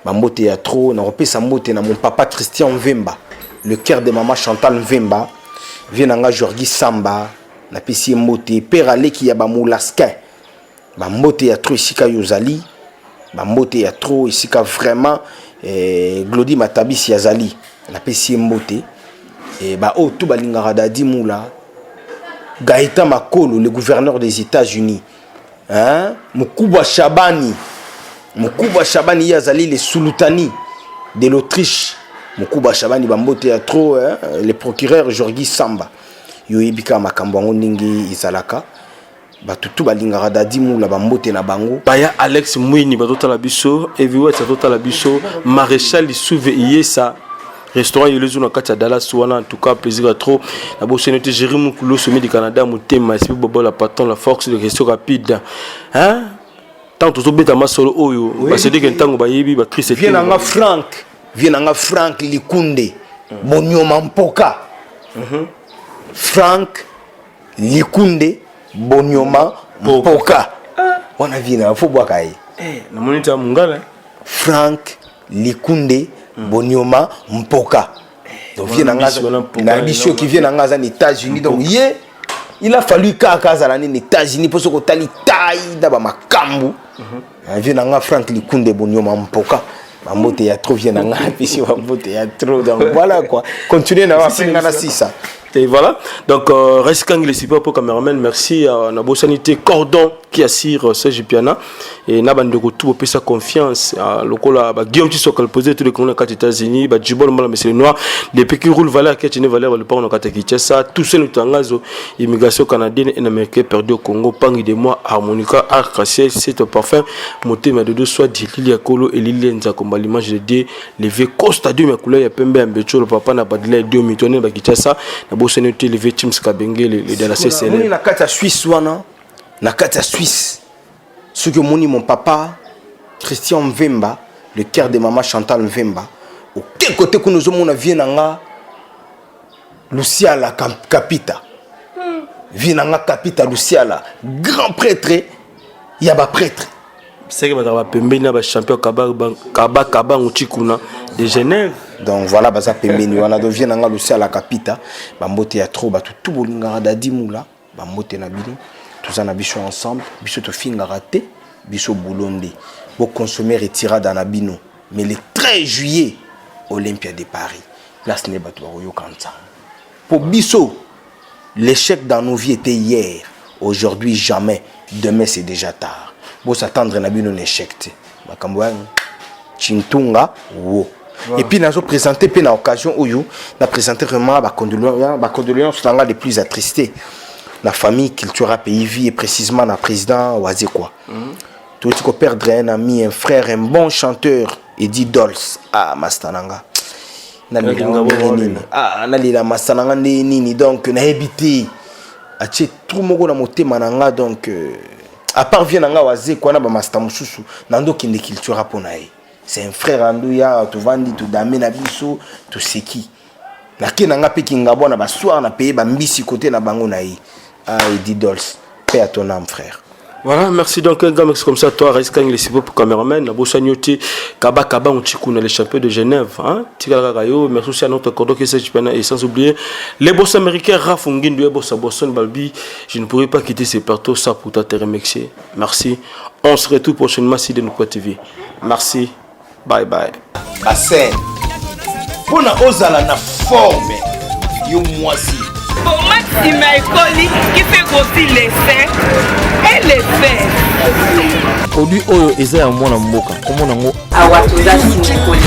mbote ya trop na repesa mbote na mon papa Christian Mvemba, le cœur de maman Chantal Mvemba, vient na nga Georgi Samba na pesi mbote père Aleki ya ba Moulaskin ba mbote ya trop isika yozali ba mbote ya trop isika vraiment Glody Matabisi yazali na pesi mbote et ba o tout balingara dadi moula Gaëtan Makolo, le gouverneur des États-Unis. Hein? Moukuba Shabani Yazali, le Sultani de l'Autriche. Moukuba Shabani Bambote a trop, hein? Le procureur Georgi Samba. Yoebika Makambango Ningi Izalaka. Batutu balingara dadi moula bambote na bango. Baya Alex Mouini batota la biso, Eviwa batota la biso, Maréchal Souve Yesa. Restaurant Yelezu na kati ya Dallas wana en tout cas plaisir à trop la bosse noté Jérémy Moukulo sommet du Canada motema c'est bobo la patron la force de gestion rapide hein tant to beta masolo oyo parce que ntango ba yebi ba Chris vient nga Frank Likunde Bonyoma Mpoka Frank Likunde Bonyoma Mpoka wana vina fo bwa kai na monita mungala Frank Likunde Bonyoma Mpoka. Donc vient na bicho qui vient en États-Unis donc il a fallu qu'à les États-Unis pour ce que tali taille d'aba makambu. Vient en Frank Likunde Bonyoma Mpoka. Mambote ya trop vient en puis mambote ya trop donc voilà quoi. Continuez na faire na ça. Et voilà, donc reste quand il est super pour cameraman, merci à Nabo Sanité Cordon qui assure Serge Piana et Nabande tout pour sa confiance à locola Guillaume Tissokal posé tous les colons aux États-Unis, Djibol Mala Monsieur Noir, les pays qui roulent valeur qui tiennent valeur le port au Kinshasa, tout ce nous tangazo immigration canadienne et américaine perdue au Congo, pangi de moi harmonica arc-en-ciel c'est un parfum monté mais de deux soit dit Lilia Kolo et Lilia Nzakomba l'image de D levé Costa de ma couleur ya pembe ambecho le papa na badela 2 mitonne ba Kinshasa c'est notre levé Teams Kabengele de la CCL. Na kata Suisse wana, na kata Suisse. Ce que mon papa Christian Mvemba, le cœur de maman Chantal Mvemba, au quel côté que nous avons vient nga Lucia la Capita. Vient nga Capita Lucia la grand prêtre, il y a ba prêtre. C'est que ba pembe na ba champion Kaba Uchikuna de Genève. Donc voilà baza pembeni wana do vient nga Lucia la Capita bambote ya trop batu tout bolingara dadi moula bambote na bino tous en biso ensemble biso to finga raté biso boulonde bo consommer retira dans na bino mais le 13 juillet Olympia de Paris place ne batu yo kanta pour biso l'échec dans nos vies était hier aujourd'hui jamais demain c'est déjà tard bo s'attendre na bino l'échec bakambo chintunga wo. Wow. Et puis nous avons présenté à l'occasion où nous avons présenté vraiment ma condoléance les plus attristés. La famille culturelle pays vie et précisément le président Oazé quoi. Tout ce qu'on perdre un ami, un frère, un bon chanteur, Eddie Dolls. Ah, Mastananga. Nalila Mastananga nini donc na habité. Ache tout mogo na motema nanga donc à part vient nga waze kwa na ba master mususu nando kende culture aponaye. C'est un frère anduya to vandi to dame na biso to seki. Na kenanga pe kingabo na ba soir na payer ba mbisi côté na bango na yi. Ah Eddie Dolls, paix à ton âme frère. Voilà, merci donc un gars comme ça, toi, Raiskang, les civils pour caméraman, Nabo Sanyoti, Kaba, on tikouna les champions de Genève, hein, Tigala Rayo, merci aussi à notre cordeau qui s'est et sans oublier les boss américains, Rafungin, les boss à Boston, Balbi, je ne pourrais pas quitter ces partout ça pour te remercier. Merci, on se retrouve prochainement sur Denoupa TV. Merci, bye bye. Bassin, pour na ozala na forme, yo moisi. Pour Maxime Ekoli qui fait grossir les seins et les fesses. Produit Oyo Eza Mwana Mboka. Comment on a Awatoza Simekoli.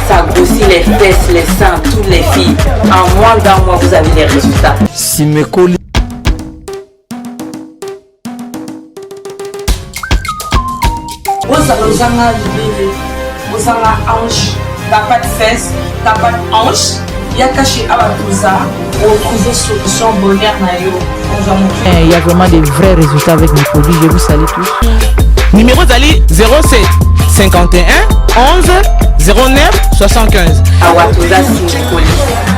Ça grossit les fesses, les seins, toutes les filles. En moins d'un mois, vous avez les résultats. Simekoli. Osanga libele, osanga hanche, t'as pas de fesses, t'as pas de hanche. Il y a caché à Abatoza, retrouver solution bonheur nayo. Il y a vraiment des vrais résultats avec mes produits. Je vous salue tous. Numéro d'Ali 07 51 11 09 75. Awatoza Simekoli.